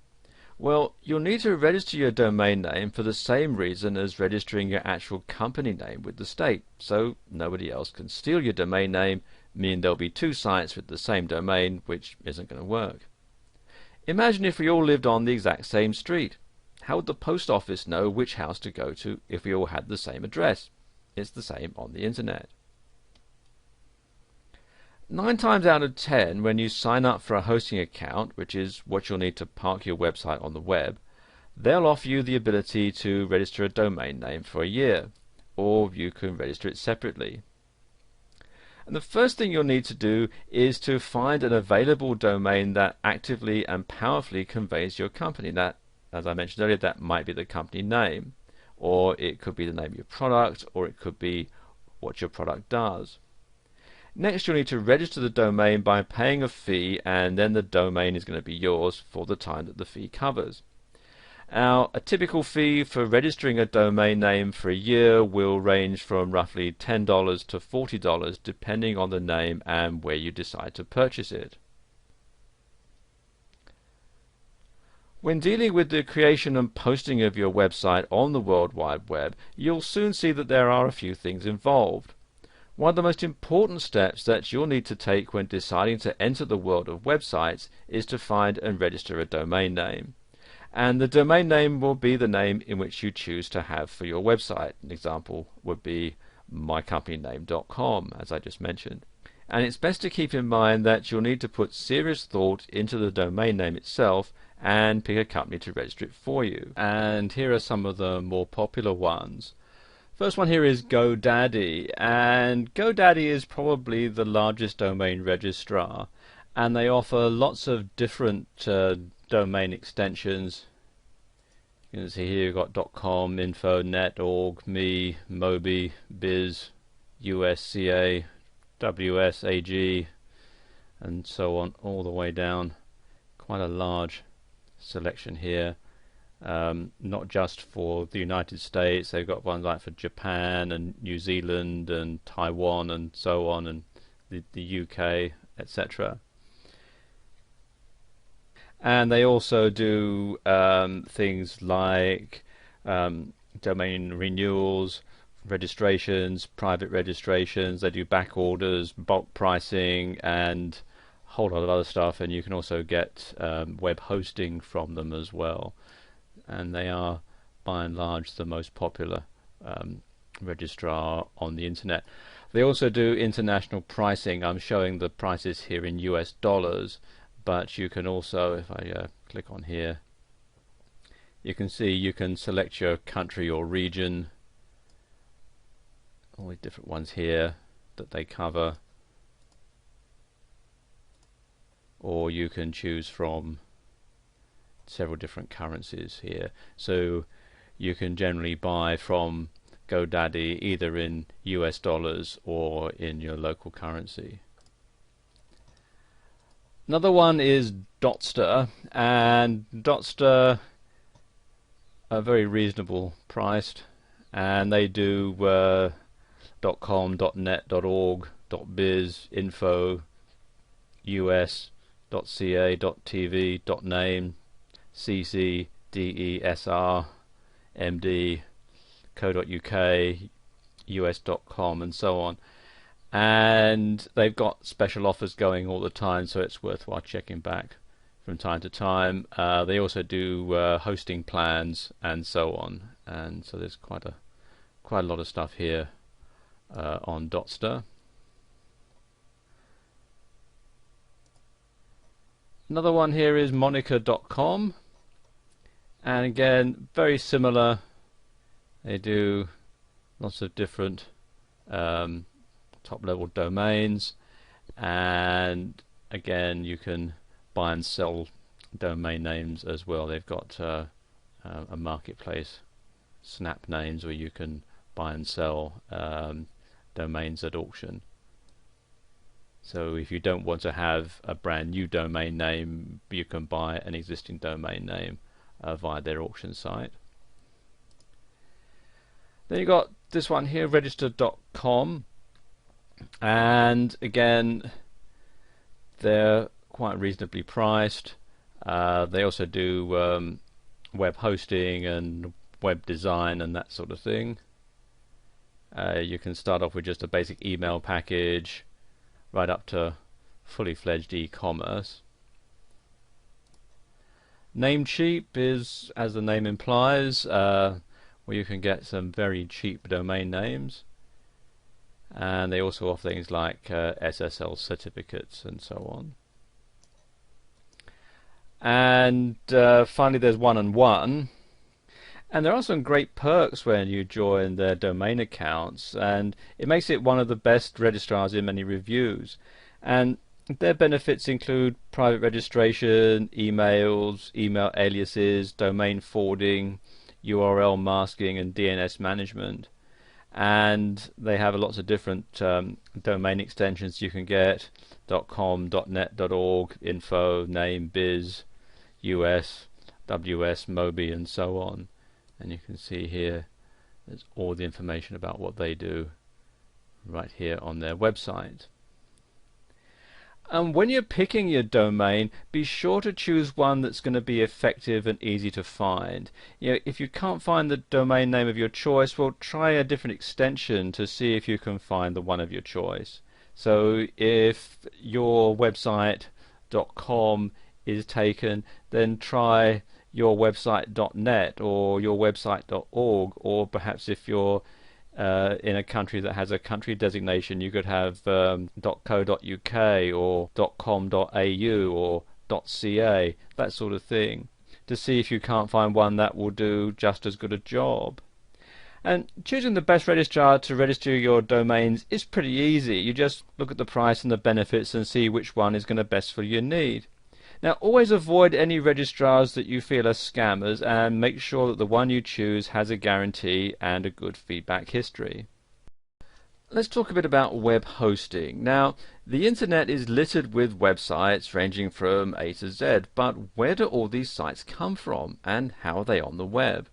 Well, you'll need to register your domain name for the same reason as registering your actual company name with the state, so nobody else can steal your domain name, meaning there'll be 2 sites with the same domain, which isn't going to work. Imagine if we all lived on the exact same street. How would the post office know which house to go to if we all had the same address? It's the same on the internet. 9 times out of 10, when you sign up for a hosting account, which is what you'll need to park your website on the web, they'll offer you the ability to register a domain name for a year, or you can register it separately. And the first thing you'll need to do is to find an available domain that actively and powerfully conveys your company. That, as I mentioned earlier, that might be the company name, or it could be the name of your product, or it could be what your product does. Next, you'll need to register the domain by paying a fee, and then the domain is going to be yours for the time that the fee covers. Now, a typical fee for registering a domain name for a year will range from roughly $10 to $40 depending on the name and where you decide to purchase it. When dealing with the creation and posting of your website on the World Wide Web, you'll soon see that there are a few things involved. One of the most important steps that you'll need to take when deciding to enter the world of websites is to find and register a domain name. And the domain name will be the name in which you choose to have for your website. An example would be mycompanyname.com, as I just mentioned. And it's best to keep in mind that you'll need to put serious thought into the domain name itself and pick a company to register it for you. And here are some of the more popular ones. First one here is GoDaddy, and GoDaddy is probably the largest domain registrar, and they offer lots of different domain extensions. You can see here you've got .com, info, net, org, me, mobi, biz, usca, ws, ag, and so on, all the way down. Quite a large selection here. Not just for the United States, they've got ones like for Japan and New Zealand and Taiwan and so on, and the UK, etc. And they also do things like domain renewals, registrations, private registrations. They do back orders, bulk pricing, and a whole lot of other stuff. And you can also get web hosting from them as well. And they are, by and large, the most popular registrar on the internet. They also do international pricing. I'm showing the prices here in US dollars, but you can also, if I click on here, you can see you can select your country or region, all the different ones here that they cover, or you can choose from several different currencies here. So you can generally buy from GoDaddy either in US dollars or in your local currency. Another one is Dotster, and Dotster are very reasonable priced, and they do .com, .net, .org, .biz, info, us, .ca, .tv, .name, cc, desr, md, co.uk, us.com, and so on. And they've got special offers going all the time, so it's worthwhile checking back from time to time. They also do hosting plans and so on, and so there's quite a lot of stuff here on Dotster. Another one here is Monica.com, and again very similar. They do lots of different top level domains, and again you can buy and sell domain names as well. They've got a marketplace, Snap Names, where you can buy and sell domains at auction. So if you don't want to have a brand new domain name, you can buy an existing domain name via their auction site. Then you've got this one here, register.com, and again they're quite reasonably priced. They also do web hosting and web design and that sort of thing. You can start off with just a basic email package right up to fully fledged e-commerce. Namecheap is, as the name implies, where you can get some very cheap domain names, and they also offer things like SSL certificates and so on. And finally there's 1&1, and there are some great perks when you join their domain accounts, and it makes it one of the best registrars in many reviews. And their benefits include private registration, emails, email aliases, domain forwarding. URL masking and DNS management. And they have lots of different domain extensions you can get: .com, .net, .org, info, name, biz, US, WS, Mobi, and so on. And you can see here there's all the information about what they do right here on their website. And when you're picking your domain, be sure to choose one that's going to be effective and easy to find. If you can't find the domain name of your choice, well, try a different extension to see if you can find the one of your choice. So if your website.com is taken, then try your website.net or your website.org, or perhaps if you're in a country that has a country designation, you could have .co.uk or .com.au or .ca, that sort of thing, to see if you can't find one that will do just as good a job. And choosing the best registrar to register your domains is pretty easy. You just look at the price and the benefits and see which one is going to best for your need. Now, always avoid any registrars that you feel are scammers, and make sure that the one you choose has a guarantee and a good feedback history. Let's talk a bit about web hosting. Now, the internet is littered with websites ranging from A to Z, but where do all these sites come from, and how are they on the web?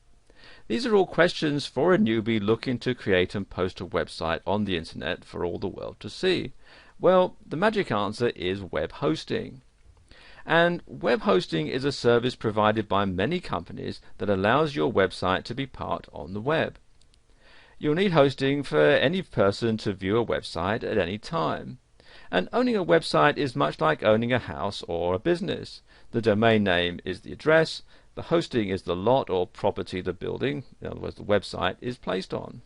These are all questions for a newbie looking to create and post a website on the internet for all the world to see. Well, the magic answer is web hosting. And web hosting is a service provided by many companies that allows your website to be part on the web. You'll need hosting for any person to view a website at any time. And owning a website is much like owning a house or a business. The domain name is the address, the hosting is the lot or property the building, in other words the website, is placed on.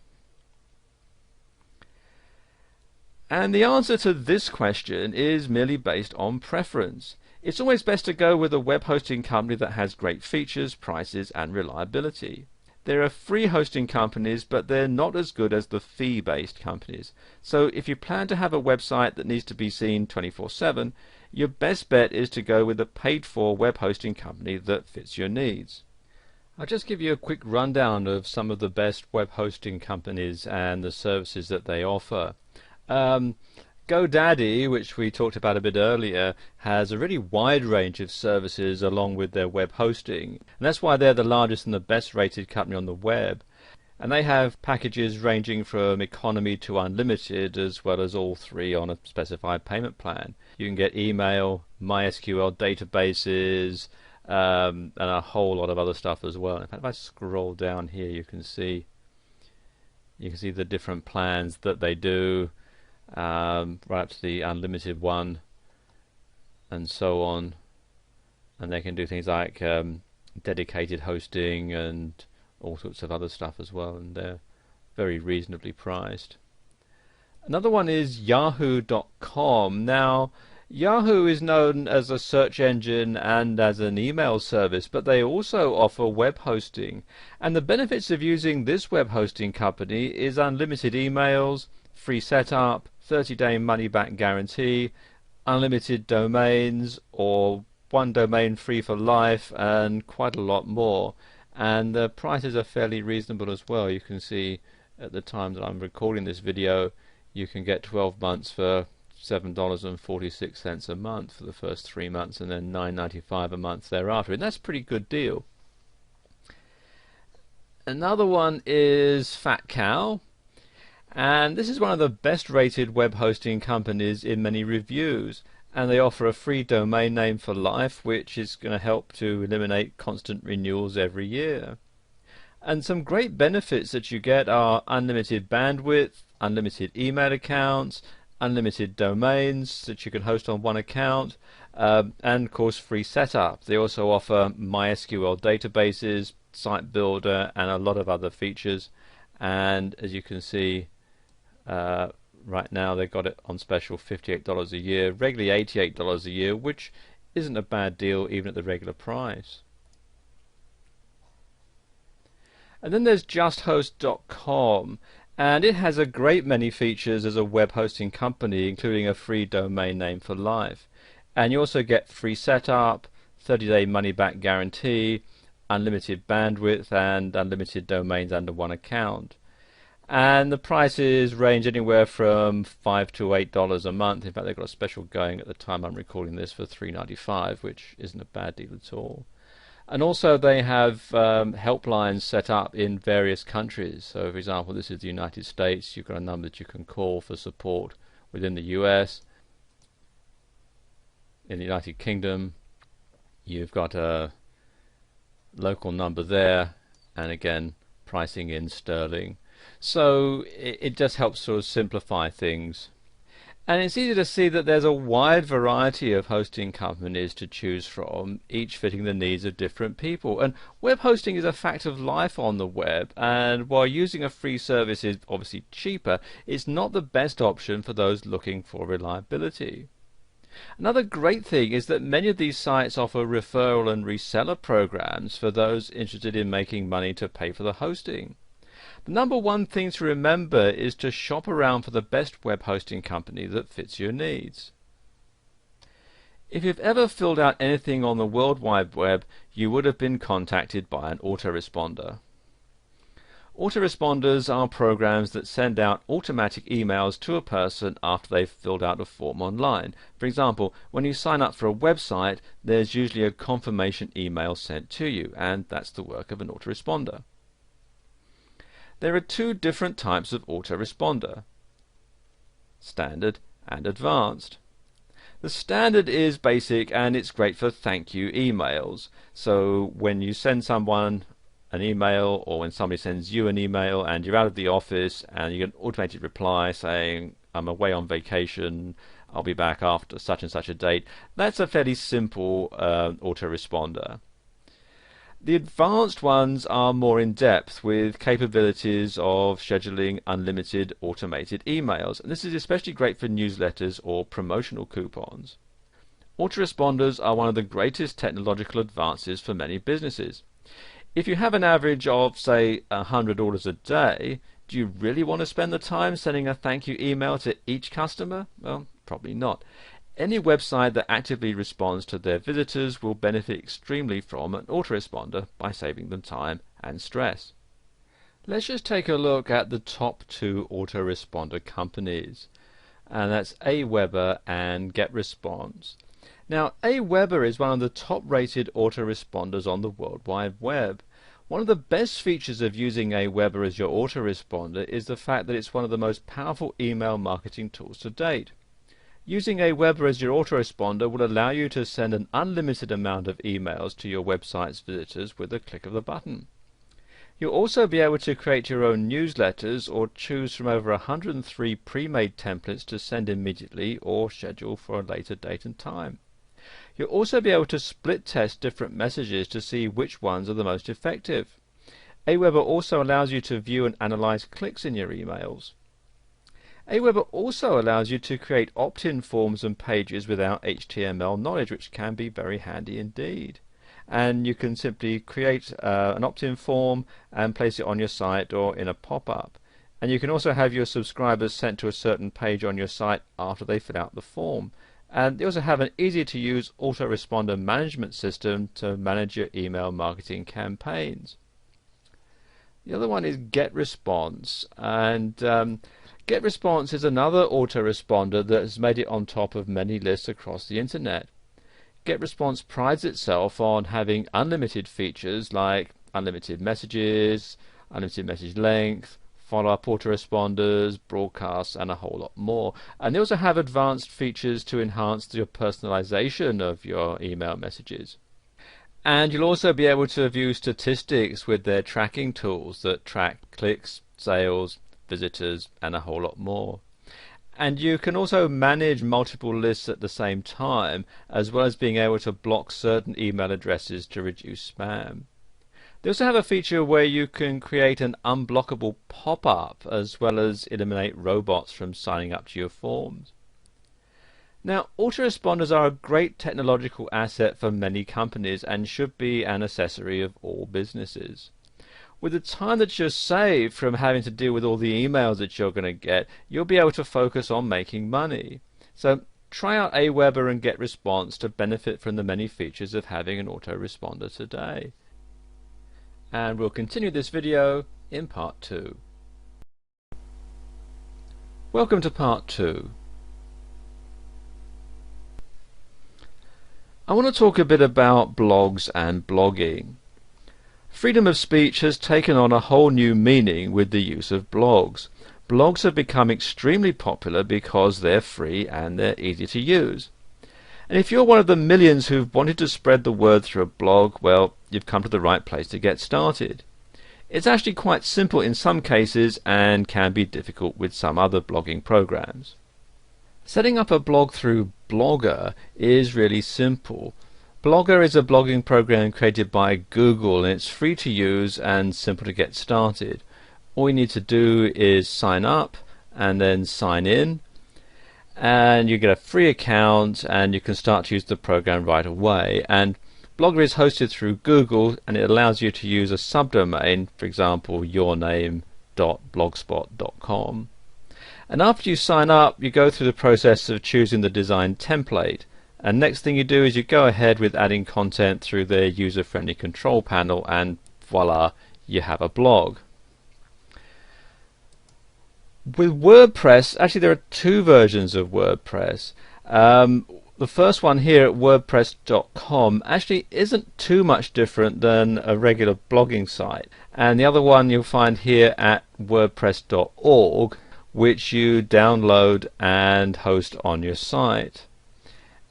And the answer to this question is merely based on preference. It's always best to go with a web hosting company that has great features, prices, and reliability. There are free hosting companies, but they're not as good as the fee-based companies. So if you plan to have a website that needs to be seen 24/7, your best bet is to go with a paid-for web hosting company that fits your needs. I'll just give you a quick rundown of some of the best web hosting companies and the services that they offer. GoDaddy, which we talked about a bit earlier, has a really wide range of services along with their web hosting, and that's why they're the largest and the best rated company on the web. And they have packages ranging from economy to unlimited, as well as all three on a specified payment plan. You can get email, MySQL databases, and a whole lot of other stuff as well. In fact, if I scroll down here, you can see the different plans that they do. Right up to the unlimited one and so on, and they can do things like dedicated hosting and all sorts of other stuff as well, and they're very reasonably priced. Another one is yahoo.com. Now, Yahoo is known as a search engine and as an email service, but they also offer web hosting, and the benefits of using this web hosting company is unlimited emails, free setup, 30-day money-back guarantee, unlimited domains, or one domain free for life, and quite a lot more. And the prices are fairly reasonable as well. You can see at the time that I'm recording this video, you can get 12 months for $7.46 a month for the first 3 months, and then $9.95 a month thereafter, and that's a pretty good deal. Another one is Fat Cow. And this is one of the best rated web hosting companies in many reviews, and they offer a free domain name for life, which is going to help to eliminate constant renewals every year. And some great benefits that you get are unlimited bandwidth, unlimited email accounts, unlimited domains that you can host on one account, and of course free setup. They also offer MySQL databases, site builder, and a lot of other features. And as you can see, right now they've got it on special $58 a year, regularly $88 a year, which isn't a bad deal even at the regular price. And then there's justhost.com, and it has a great many features as a web hosting company, including a free domain name for life. And you also get free setup, 30-day money-back guarantee, unlimited bandwidth and unlimited domains under one account. And the prices range anywhere from $5 to $8 a month. In fact, they've got a special going at the time I'm recording this for $3.95, which isn't a bad deal at all. And also they have helplines set up in various countries. So, for example, this is the United States. You've got a number that you can call for support within the US. In the United Kingdom, you've got a local number there, and again, pricing in sterling. So it just helps sort of simplify things. And it's easy to see that there's a wide variety of hosting companies to choose from, each fitting the needs of different people. And web hosting is a fact of life on the web, and while using a free service is obviously cheaper, it's not the best option for those looking for reliability. Another great thing is that many of these sites offer referral and reseller programs for those interested in making money to pay for the hosting. The number one thing to remember is to shop around for the best web hosting company that fits your needs. If you've ever filled out anything on the World Wide Web, you would have been contacted by an autoresponder. Autoresponders are programs that send out automatic emails to a person after they've filled out a form online. For example, when you sign up for a website, there's usually a confirmation email sent to you, and that's the work of an autoresponder. There are two different types of autoresponder: standard and advanced. The standard is basic, and it's great for thank you emails. So when you send someone an email, or when somebody sends you an email and you're out of the office and you get an automated reply saying, I'm away on vacation, I'll be back after such and such a date, that's a fairly simple autoresponder. The advanced ones are more in depth, with capabilities of scheduling unlimited automated emails, and this is especially great for newsletters or promotional coupons. Autoresponders are one of the greatest technological advances for many businesses. If you have an average of, say, 100 orders a day, do you really want to spend the time sending a thank you email to each customer? Well, probably not. Any website that actively responds to their visitors will benefit extremely from an autoresponder by saving them time and stress. Let's just take a look at the top two autoresponder companies, and that's Aweber and GetResponse. Now, Aweber is one of the top-rated autoresponders on the World Wide Web. One of the best features of using Aweber as your autoresponder is the fact that it's one of the most powerful email marketing tools to date. Using Aweber as your autoresponder will allow you to send an unlimited amount of emails to your website's visitors with a click of the button. You'll also be able to create your own newsletters or choose from over 103 pre-made templates to send immediately or schedule for a later date and time. You'll also be able to split test different messages to see which ones are the most effective. Aweber also allows you to view and analyze clicks in your emails. Aweber also allows you to create opt-in forms and pages without HTML knowledge, which can be very handy indeed. And you can simply create an opt-in form and place it on your site or in a pop-up. And you can also have your subscribers sent to a certain page on your site after they fill out the form. And they also have an easy-to-use autoresponder management system to manage your email marketing campaigns. The other one is GetResponse, and GetResponse is another autoresponder that has made it on top of many lists across the internet. GetResponse prides itself on having unlimited features like unlimited messages, unlimited message length, follow-up autoresponders, broadcasts, and a whole lot more. And they also have advanced features to enhance the personalization of your email messages. And you'll also be able to view statistics with their tracking tools that track clicks, sales, visitors, and a whole lot more. And you can also manage multiple lists at the same time, as well as being able to block certain email addresses to reduce spam. They also have a feature where you can create an unblockable pop-up, as well as eliminate robots from signing up to your forms. Now, autoresponders are a great technological asset for many companies and should be an accessory of all businesses. With the time that you're saved from having to deal with all the emails that you're going to get, you'll be able to focus on making money. So try out Aweber and GetResponse to benefit from the many features of having an autoresponder today. and we'll continue this video in part 2. Welcome to part 2. I want to talk a bit about blogs and blogging. Freedom of speech has taken on a whole new meaning with the use of blogs. Blogs have become extremely popular because they're free and they're easy to use. And if you're one of the millions who've wanted to spread the word through a blog, well, you've come to the right place to get started. It's actually quite simple in some cases and can be difficult with some other blogging programs. Setting up a blog through Blogger is really simple. Blogger is a blogging program created by Google, and it's free to use and simple to get started. All you need to do is sign up and then sign in, and you get a free account and you can start to use the program right away. And Blogger is hosted through Google, and it allows you to use a subdomain, for example yourname.blogspot.com. And after you sign up, you go through the process of choosing the design template, and next thing you do is you go ahead with adding content through the user-friendly control panel, and voila, you have a blog. With WordPress, actually there are two versions of WordPress. The first one here at wordpress.com actually isn't too much different than a regular blogging site, and the other one you'll find here at wordpress.org, which you download and host on your site.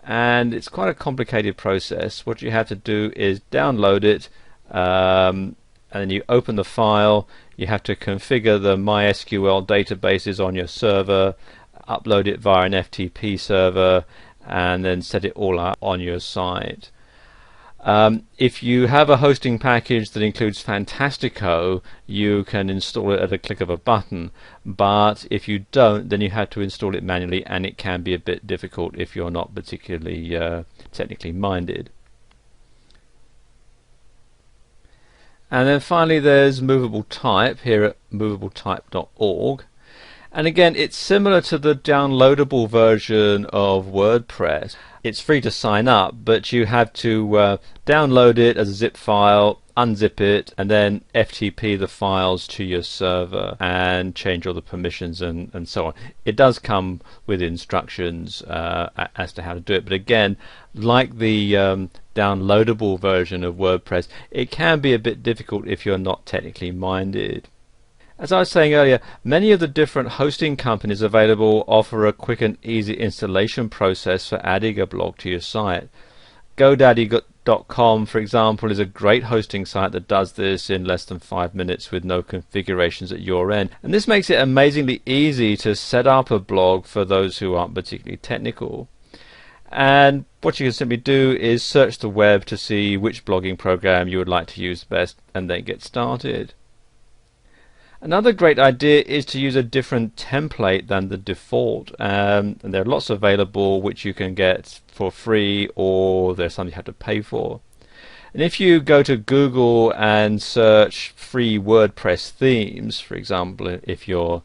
And it's quite a complicated process. What you have to do is download it, and then you open the file. You have to configure the MySQL databases on your server, upload it via an FTP server, and then set it all up on your site. If you have a hosting package that includes Fantastico, you can install it at a click of a button, but if you don't, then you have to install it manually, and it can be a bit difficult if you're not particularly technically minded. And then finally there's movable type here at movabletype.org. And again, it's similar to the downloadable version of WordPress. It's free to sign up, but you have to download it as a zip file, unzip it, and then FTP the files to your server and change all the permissions and so on. It does come with instructions as to how to do it, but again, like the downloadable version of WordPress, it can be a bit difficult if you're not technically minded. As I was saying earlier, many of the different hosting companies available offer a quick and easy installation process for adding a blog to your site. GoDaddy.com, for example, is a great hosting site that does this in less than 5 minutes with no configurations at your end. And this makes it amazingly easy to set up a blog for those who aren't particularly technical. And what you can simply do is search the web to see which blogging program you would like to use best, and then get started. Another great idea is to use a different template than the default, and there are lots available which you can get for free, or there's some you have to pay for. And if you go to Google and search free WordPress themes, for example, if you're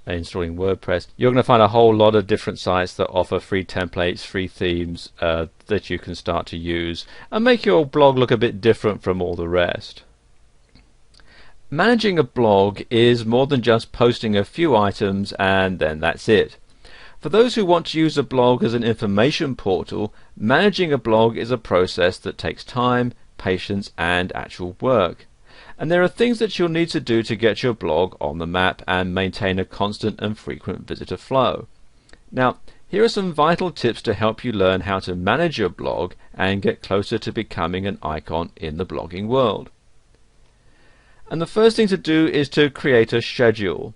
installing WordPress, you're going to find a whole lot of different sites that offer free templates, free themes that you can start to use and make your blog look a bit different from all the rest. Managing a blog is more than just posting a few items and then that's it. For those who want to use a blog as an information portal, managing a blog is a process that takes time, patience, and actual work. And there are things that you'll need to do to get your blog on the map and maintain a constant and frequent visitor flow. Now, here are some vital tips to help you learn how to manage your blog and get closer to becoming an icon in the blogging world. And the first thing to do is to create a schedule.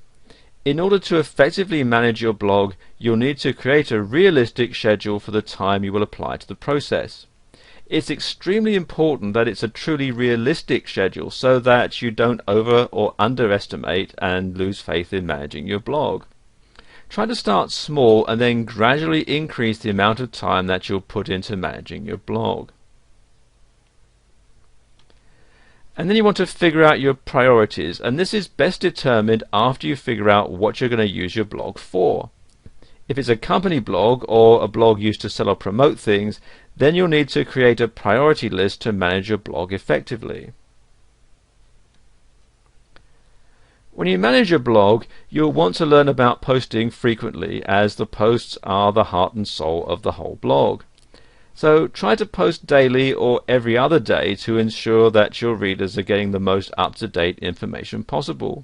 In order to effectively manage your blog, you'll need to create a realistic schedule for the time you will apply to the process. It's extremely important that it's a truly realistic schedule so that you don't over or underestimate and lose faith in managing your blog. Try to start small and then gradually increase the amount of time that you'll put into managing your blog. And then you want to figure out your priorities, and this is best determined after you figure out what you're going to use your blog for. If it's a company blog or a blog used to sell or promote things, then you'll need to create a priority list to manage your blog effectively. When you manage a blog, you'll want to learn about posting frequently, as the posts are the heart and soul of the whole blog. So try to post daily or every other day to ensure that your readers are getting the most up-to-date information possible.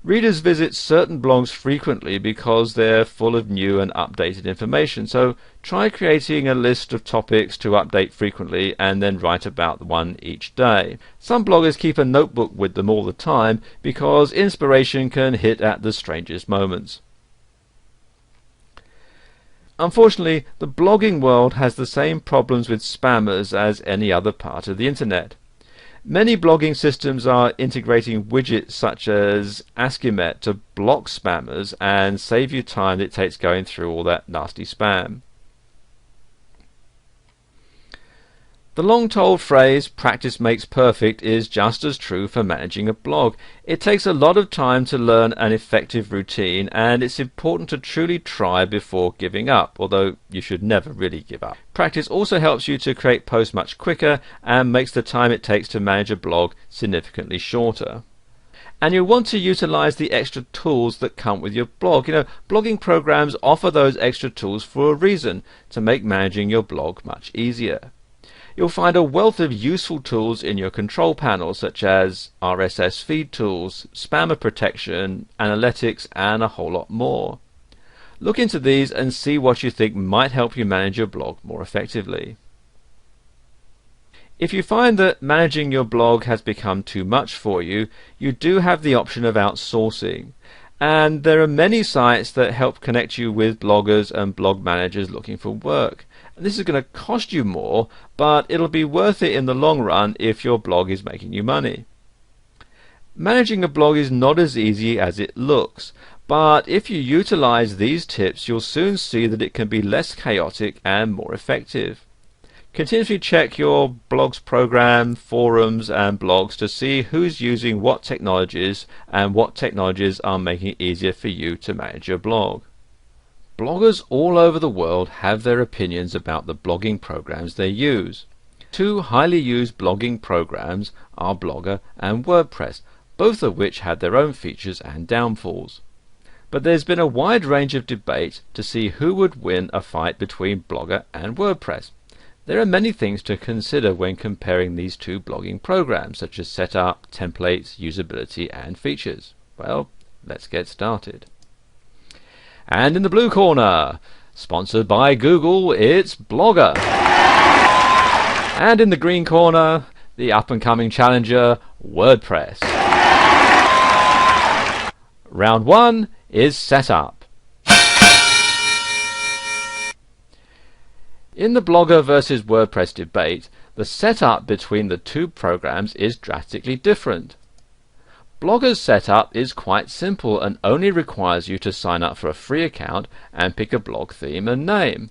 Readers visit certain blogs frequently because they're full of new and updated information, so try creating a list of topics to update frequently and then write about one each day. Some bloggers keep a notebook with them all the time because inspiration can hit at the strangest moments. Unfortunately, the blogging world has the same problems with spammers as any other part of the internet. Many blogging systems are integrating widgets such as Askimet to block spammers and save you time that it takes going through all that nasty spam. The long-told phrase, practice makes perfect, is just as true for managing a blog. It takes a lot of time to learn an effective routine, and it's important to truly try before giving up, although you should never really give up. Practice also helps you to create posts much quicker and makes the time it takes to manage a blog significantly shorter. And you'll want to utilize the extra tools that come with your blog. Blogging programs offer those extra tools for a reason, to make managing your blog much easier. You'll find a wealth of useful tools in your control panel, such as RSS feed tools, spammer protection, analytics, and a whole lot more. Look into these and see what you think might help you manage your blog more effectively. If you find that managing your blog has become too much for you, you do have the option of outsourcing. And there are many sites that help connect you with bloggers and blog managers looking for work. And this is going to cost you more, but it'll be worth it in the long run if your blog is making you money. Managing a blog is not as easy as it looks, but if you utilize these tips, you'll soon see that it can be less chaotic and more effective. Continuously check your blog's program, forums, and blogs to see who's using what technologies and what technologies are making it easier for you to manage your blog. Bloggers all over the world have their opinions about the blogging programs they use. Two highly used blogging programs are Blogger and WordPress, both of which have their own features and downfalls. But there's been a wide range of debate to see who would win a fight between Blogger and WordPress. There are many things to consider when comparing these two blogging programs, such as setup, templates, usability, and features. Well, let's get started. And in the blue corner, sponsored by Google, it's Blogger. And in the green corner, the up-and-coming challenger, WordPress. Round 1 is setup. In the Blogger versus WordPress debate, the setup between the two programs is drastically different. Blogger's setup is quite simple and only requires you to sign up for a free account and pick a blog theme and name.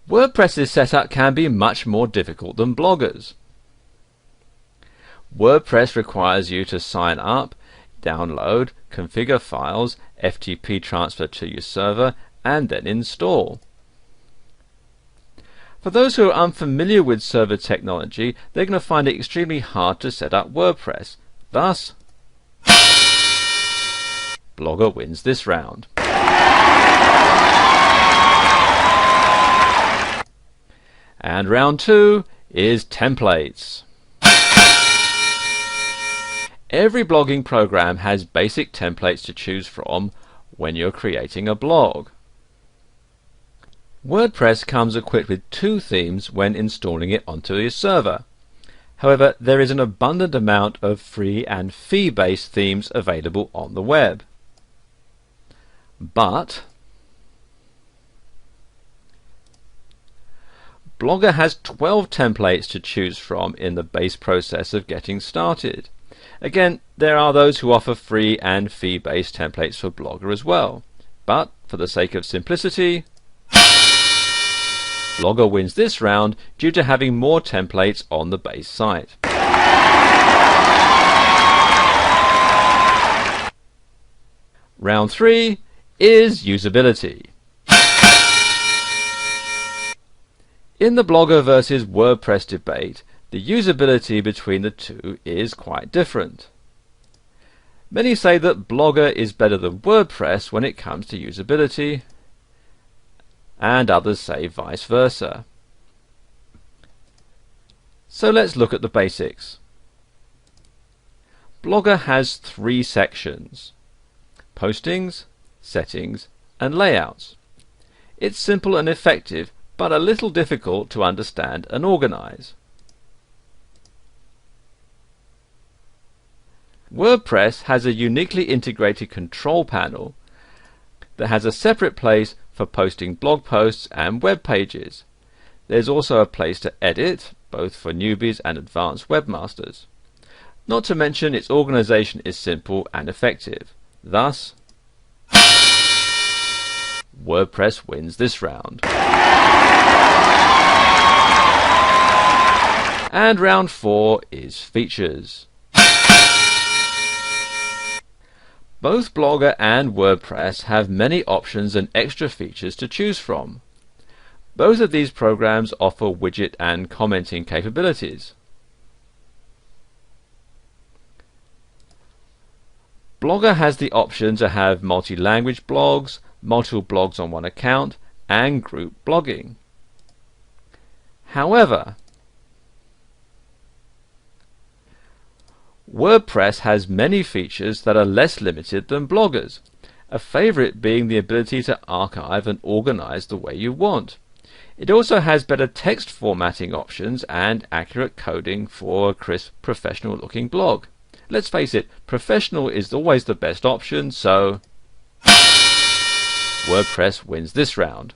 WordPress's setup can be much more difficult than Blogger's. WordPress requires you to sign up, download, configure files, FTP transfer to your server, and then install. For those who are unfamiliar with server technology, they're going to find it extremely hard to set up WordPress. Thus, Blogger wins this round. And round 2 is templates. Every blogging program has basic templates to choose from when you're creating a blog. WordPress comes equipped with 2 themes when installing it onto your server. However, there is an abundant amount of free and fee-based themes available on the web. But Blogger has 12 templates to choose from in the base process of getting started. Again, there are those who offer free and fee-based templates for Blogger as well. But for the sake of simplicity, Blogger wins this round due to having more templates on the base site. Round 3 is usability. In the Blogger versus WordPress debate, The usability between the two is quite different. Many say that Blogger is better than WordPress when it comes to usability, and others say vice versa. So let's look at the basics. Blogger has three sections: postings, settings, and layouts. It's simple and effective, but a little difficult to understand and organize. WordPress has a uniquely integrated control panel that has a separate place for posting blog posts and web pages. There's also a place to edit, both for newbies and advanced webmasters. Not to mention its organization is simple and effective. Thus, WordPress wins this round. And round 4 is features. Both Blogger and WordPress have many options and extra features to choose from. Both of these programs offer widget and commenting capabilities. Blogger has the option to have multi-language blogs, multiple blogs on one account, and group blogging. However, WordPress has many features that are less limited than Blogger's, a favorite being the ability to archive and organize the way you want. It also has better text formatting options and accurate coding for a crisp, professional-looking blog. Let's face it, professional is always the best option, so WordPress wins this round.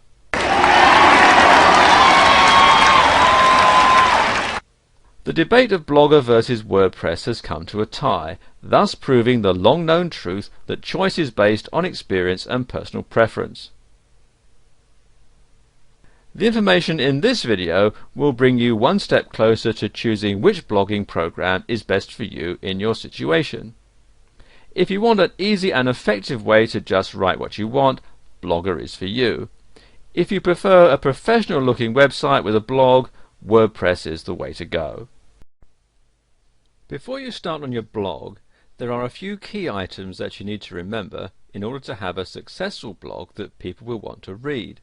The debate of Blogger versus WordPress has come to a tie, thus proving the long-known truth that choice is based on experience and personal preference. The information in this video will bring you one step closer to choosing which blogging program is best for you in your situation. If you want an easy and effective way to just write what you want, Blogger is for you. If you prefer a professional-looking website with a blog, WordPress is the way to go. Before you start on your blog, there are a few key items that you need to remember in order to have a successful blog that people will want to read.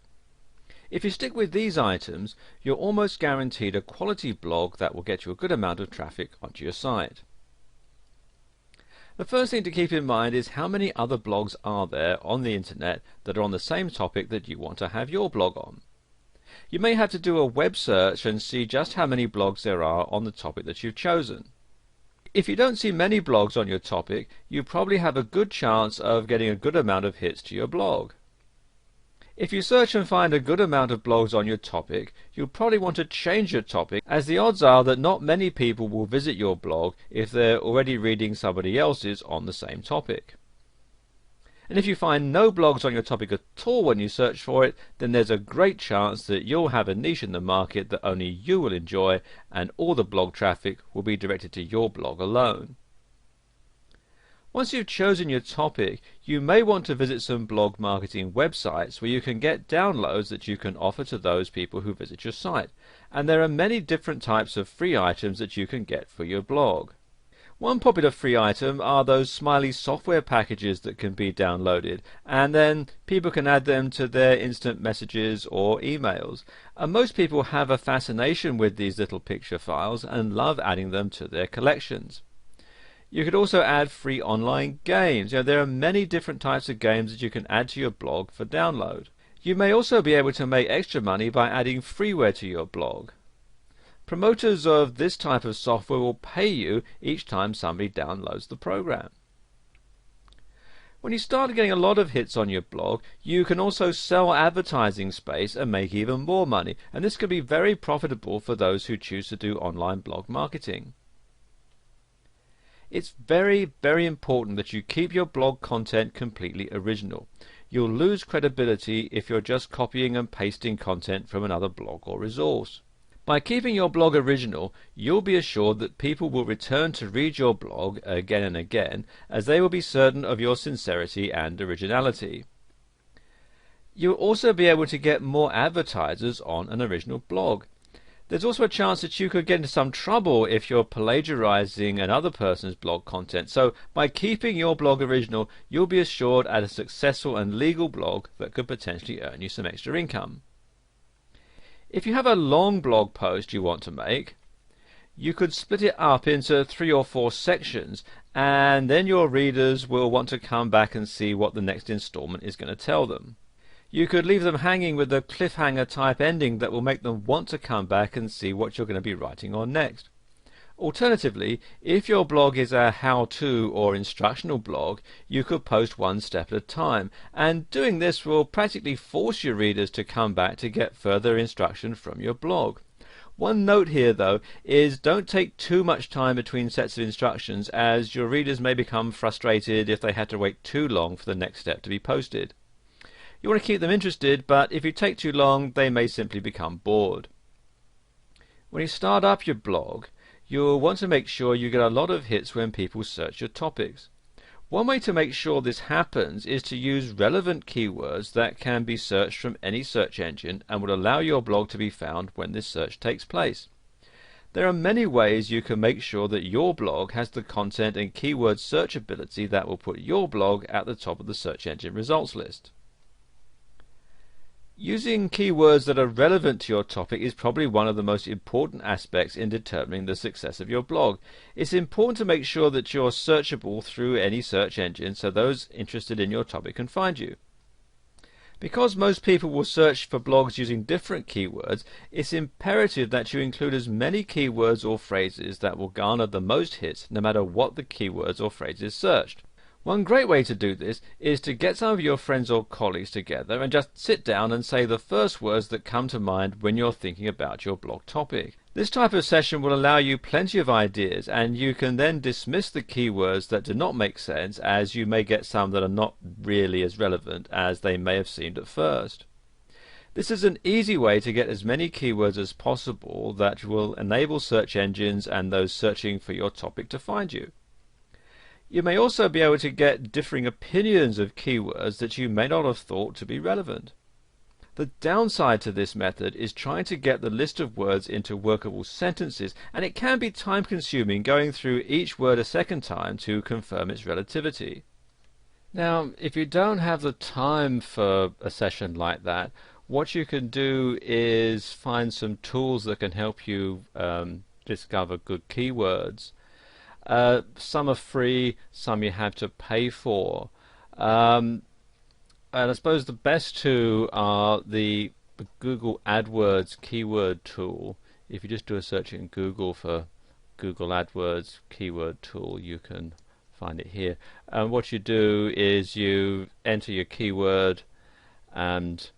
If you stick with these items, you're almost guaranteed a quality blog that will get you a good amount of traffic onto your site. The first thing to keep in mind is how many other blogs are there on the internet that are on the same topic that you want to have your blog on. You may have to do a web search and see just how many blogs there are on the topic that you've chosen. If you don't see many blogs on your topic, you probably have a good chance of getting a good amount of hits to your blog. If you search and find a good amount of blogs on your topic, you'll probably want to change your topic, as the odds are that not many people will visit your blog if they're already reading somebody else's on the same topic. And if you find no blogs on your topic at all when you search for it, then there's a great chance that you'll have a niche in the market that only you will enjoy, and all the blog traffic will be directed to your blog alone. Once you've chosen your topic, you may want to visit some blog marketing websites where you can get downloads that you can offer to those people who visit your site. And there are many different types of free items that you can get for your blog. One popular free item are those smiley software packages that can be downloaded, and then people can add them to their instant messages or emails. And most people have a fascination with these little picture files and love adding them to their collections. You could also add free online games. There are many different types of games that you can add to your blog for download. You may also be able to make extra money by adding freeware to your blog. Promoters of this type of software will pay you each time somebody downloads the program. When you start getting a lot of hits on your blog, you can also sell advertising space and make even more money, and this can be very profitable for those who choose to do online blog marketing. It's very, very important that you keep your blog content completely original. You'll lose credibility if you're just copying and pasting content from another blog or resource. By keeping your blog original, you'll be assured that people will return to read your blog again and again, as they will be certain of your sincerity and originality. You'll also be able to get more advertisers on an original blog. There's also a chance that you could get into some trouble if you're plagiarizing another person's blog content. So by keeping your blog original, you'll be assured at a successful and legal blog that could potentially earn you some extra income. If you have a long blog post you want to make, you could split it up into 3 or 4 sections, and then your readers will want to come back and see what the next installment is going to tell them. You could leave them hanging with a cliffhanger type ending that will make them want to come back and see what you're going to be writing on next. Alternatively, if your blog is a how-to or instructional blog, you could post one step at a time, and doing this will practically force your readers to come back to get further instruction from your blog. One note here though is don't take too much time between sets of instructions, as your readers may become frustrated if they had to wait too long for the next step to be posted. You want to keep them interested, but if you take too long they may simply become bored. When you start up your blog, you'll want to make sure you get a lot of hits when people search your topics. One way to make sure this happens is to use relevant keywords that can be searched from any search engine and will allow your blog to be found when this search takes place. There are many ways you can make sure that your blog has the content and keyword searchability that will put your blog at the top of the search engine results list. Using keywords that are relevant to your topic is probably one of the most important aspects in determining the success of your blog. It's important to make sure that you're searchable through any search engine so those interested in your topic can find you. Because most people will search for blogs using different keywords, it's imperative that you include as many keywords or phrases that will garner the most hits no matter what the keywords or phrases searched. One great way to do this is to get some of your friends or colleagues together and just sit down and say the first words that come to mind when you're thinking about your blog topic. This type of session will allow you plenty of ideas, and you can then dismiss the keywords that do not make sense, as you may get some that are not really as relevant as they may have seemed at first. This is an easy way to get as many keywords as possible that will enable search engines and those searching for your topic to find you. You may also be able to get differing opinions of keywords that you may not have thought to be relevant. The downside to this method is trying to get the list of words into workable sentences, and it can be time consuming going through each word a second time to confirm its relativity. Now, if you don't have the time for a session like that, what you can do is find some tools that can help you discover good keywords. Some are free, some you have to pay for. And I suppose the best two are the Google AdWords keyword tool. If you just do a search in Google for Google AdWords keyword tool, you can find it here. And what you do is you enter your keyword and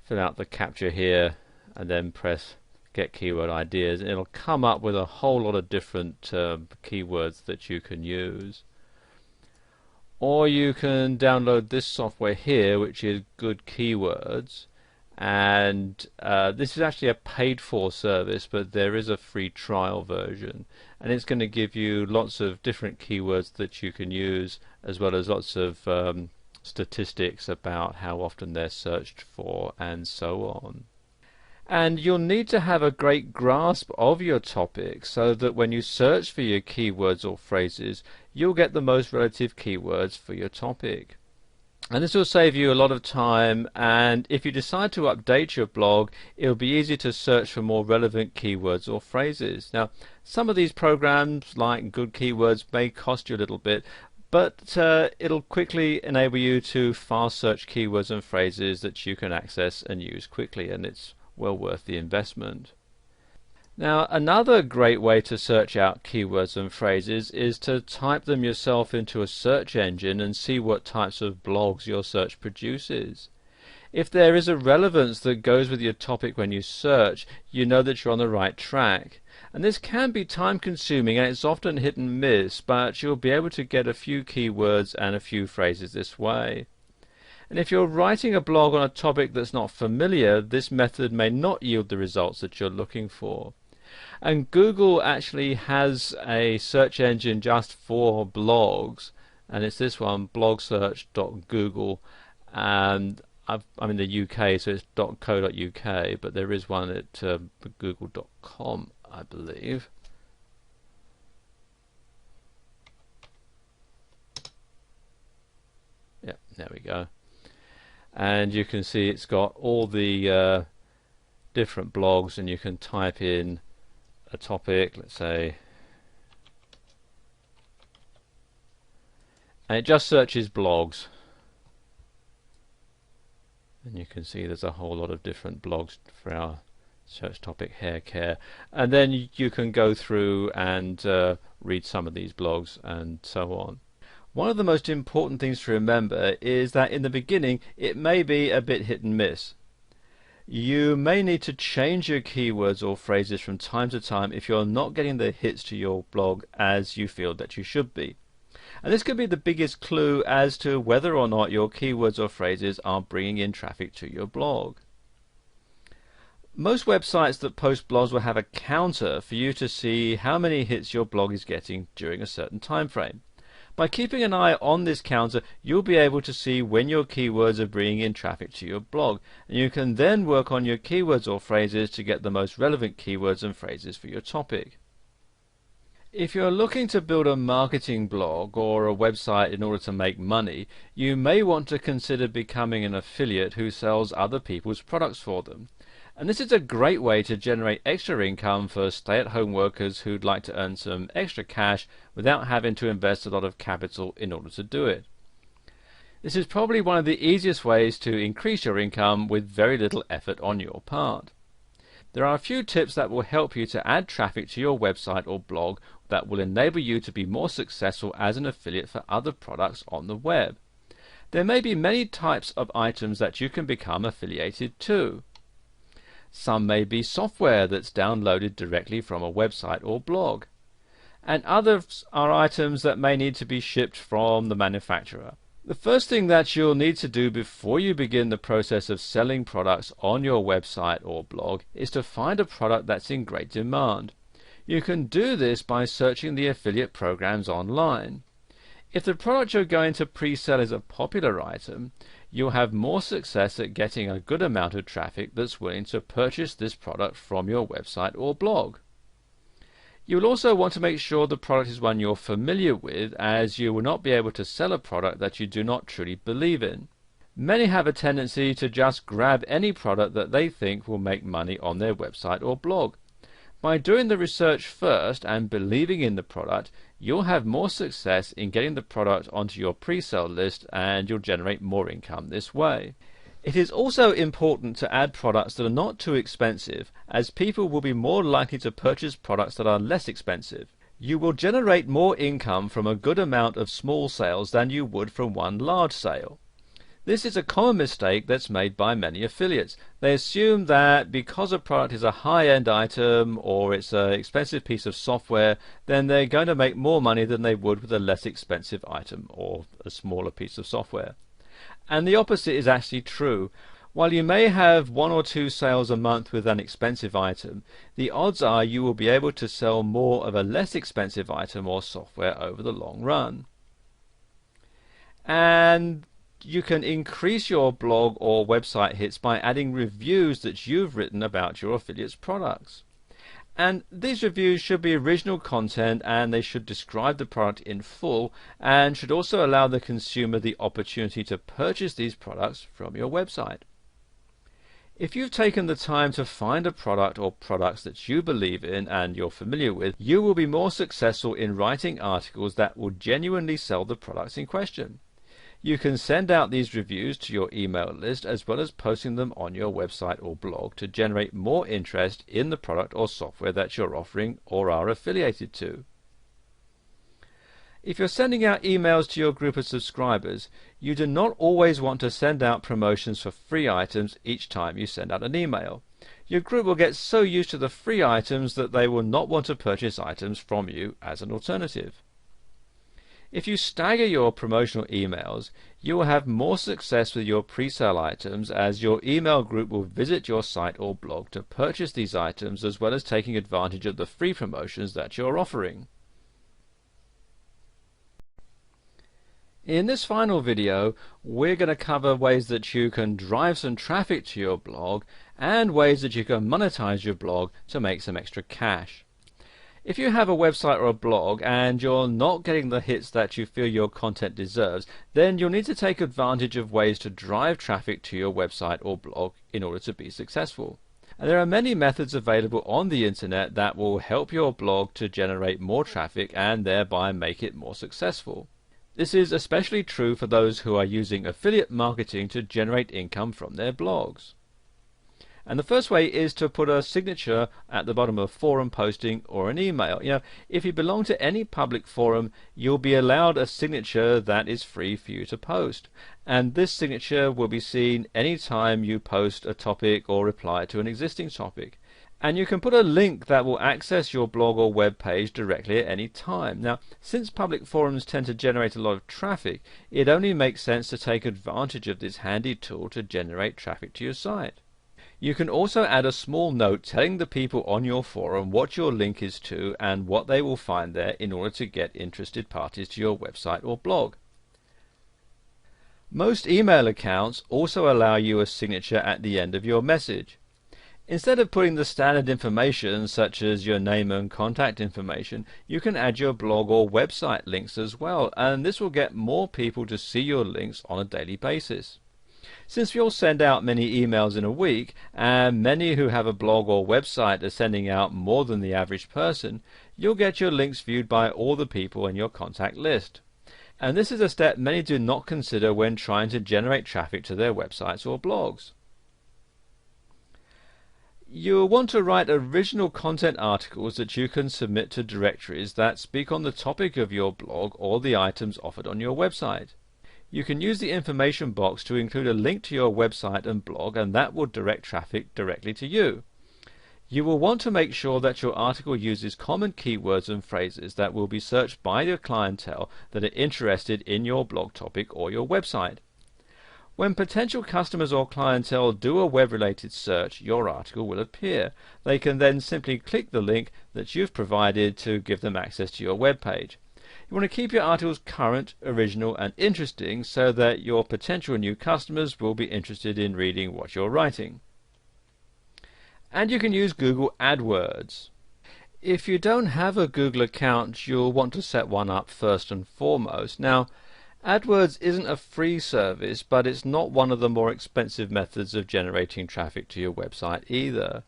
fill out the captcha here, and then press Get Keyword Ideas, and it'll come up with a whole lot of different keywords that you can use. Or you can download this software here, which is Good Keywords, and this is actually a paid for service, but there is a free trial version, and it's going to give you lots of different keywords that you can use, as well as lots of statistics about how often they're searched for and so on. And you'll need to have a great grasp of your topic so that when you search for your keywords or phrases, you'll get the most relative keywords for your topic. And this will save you a lot of time, and if you decide to update your blog, it'll be easy to search for more relevant keywords or phrases. Now, some of these programs, like Good Keywords, may cost you a little bit, but it'll quickly enable you to fast search keywords and phrases that you can access and use quickly, and it's well worth the investment. Now, another great way to search out keywords and phrases is to type them yourself into a search engine and see what types of blogs your search produces. If there is a relevance that goes with your topic when you search, you know that you're on the right track. And this can be time consuming, and it's often hit and miss, but you'll be able to get a few keywords and a few phrases this way. And if you're writing a blog on a topic that's not familiar, this method may not yield the results that you're looking for. And Google actually has a search engine just for blogs, and it's this one, blogsearch.google, and I'm in the UK, so it's .co.uk, but there is one at google.com, I believe. Yeah, there we go. And you can see it's got all the different blogs, and you can type in a topic, let's say, and it just searches blogs. And you can see there's a whole lot of different blogs for our search topic, hair care. And then you can go through and read some of these blogs and so on. One of the most important things to remember is that in the beginning it may be a bit hit and miss. You may need to change your keywords or phrases from time to time if you're not getting the hits to your blog as you feel that you should be. And this could be the biggest clue as to whether or not your keywords or phrases are bringing in traffic to your blog. Most websites that post blogs will have a counter for you to see how many hits your blog is getting during a certain time frame. By keeping an eye on this counter, you'll be able to see when your keywords are bringing in traffic to your blog, and you can then work on your keywords or phrases to get the most relevant keywords and phrases for your topic. If you're looking to build a marketing blog or a website in order to make money, you may want to consider becoming an affiliate who sells other people's products for them. And this is a great way to generate extra income for stay-at-home workers who'd like to earn some extra cash without having to invest a lot of capital in order to do it. This is probably one of the easiest ways to increase your income with very little effort on your part. There are a few tips that will help you to add traffic to your website or blog that will enable you to be more successful as an affiliate for other products on the web. There may be many types of items that you can become affiliated to. Some may be software that's downloaded directly from a website or blog, and others are items that may need to be shipped from the manufacturer. The first thing that you'll need to do before you begin the process of selling products on your website or blog is to find a product that's in great demand. You can do this by searching the affiliate programs online. If the product you're going to pre-sell is a popular item, you'll have more success at getting a good amount of traffic that's willing to purchase this product from your website or blog. You will also want to make sure the product is one you're familiar with, as you will not be able to sell a product that you do not truly believe in. Many have a tendency to just grab any product that they think will make money on their website or blog. By doing the research first and believing in the product, you'll have more success in getting the product onto your pre-sale list, and you'll generate more income this way. It is also important to add products that are not too expensive, as people will be more likely to purchase products that are less expensive. You will generate more income from a good amount of small sales than you would from one large sale. This is a common mistake that's made by many affiliates. They assume that because a product is a high-end item or it's an expensive piece of software, then they're going to make more money than they would with a less expensive item or a smaller piece of software. And the opposite is actually true. While you may have 1 or 2 sales a month with an expensive item, the odds are you will be able to sell more of a less expensive item or software over the long run. And you can increase your blog or website hits by adding reviews that you've written about your affiliate's products. And these reviews should be original content, and they should describe the product in full, and should also allow the consumer the opportunity to purchase these products from your website. If you've taken the time to find a product or products that you believe in and you're familiar with, you will be more successful in writing articles that will genuinely sell the products in question. You can send out these reviews to your email list as well as posting them on your website or blog to generate more interest in the product or software that you're offering or are affiliated to. If you're sending out emails to your group of subscribers, you do not always want to send out promotions for free items each time you send out an email. Your group will get so used to the free items that they will not want to purchase items from you as an alternative. If you stagger your promotional emails, you will have more success with your pre-sale items, as your email group will visit your site or blog to purchase these items as well as taking advantage of the free promotions that you're offering. In this final video, we're going to cover ways that you can drive some traffic to your blog and ways that you can monetize your blog to make some extra cash. If you have a website or a blog and you're not getting the hits that you feel your content deserves, then you'll need to take advantage of ways to drive traffic to your website or blog in order to be successful. And there are many methods available on the internet that will help your blog to generate more traffic and thereby make it more successful. This is especially true for those who are using affiliate marketing to generate income from their blogs. And the first way is to put a signature at the bottom of a forum posting or an email. If you belong to any public forum, you'll be allowed a signature that is free for you to post. And this signature will be seen anytime you post a topic or reply to an existing topic. And you can put a link that will access your blog or web page directly at any time. Now, since public forums tend to generate a lot of traffic, it only makes sense to take advantage of this handy tool to generate traffic to your site. You can also add a small note telling the people on your forum what your link is to and what they will find there in order to get interested parties to your website or blog. Most email accounts also allow you a signature at the end of your message. Instead of putting the standard information such as your name and contact information, you can add your blog or website links as well, and this will get more people to see your links on a daily basis. Since you'll send out many emails in a week, and many who have a blog or website are sending out more than the average person, you'll get your links viewed by all the people in your contact list. And this is a step many do not consider when trying to generate traffic to their websites or blogs. You'll want to write original content articles that you can submit to directories that speak on the topic of your blog or the items offered on your website. You can use the information box to include a link to your website and blog, and that will direct traffic directly to you. You will want to make sure that your article uses common keywords and phrases that will be searched by your clientele that are interested in your blog topic or your website. When potential customers or clientele do a web-related search, your article will appear. They can then simply click the link that you've provided to give them access to your web page. You want to keep your articles current, original and interesting so that your potential new customers will be interested in reading what you're writing. And you can use Google AdWords. If you don't have a Google account, you'll want to set one up first and foremost. Now, AdWords isn't a free service, but it's not one of the more expensive methods of generating traffic to your website either.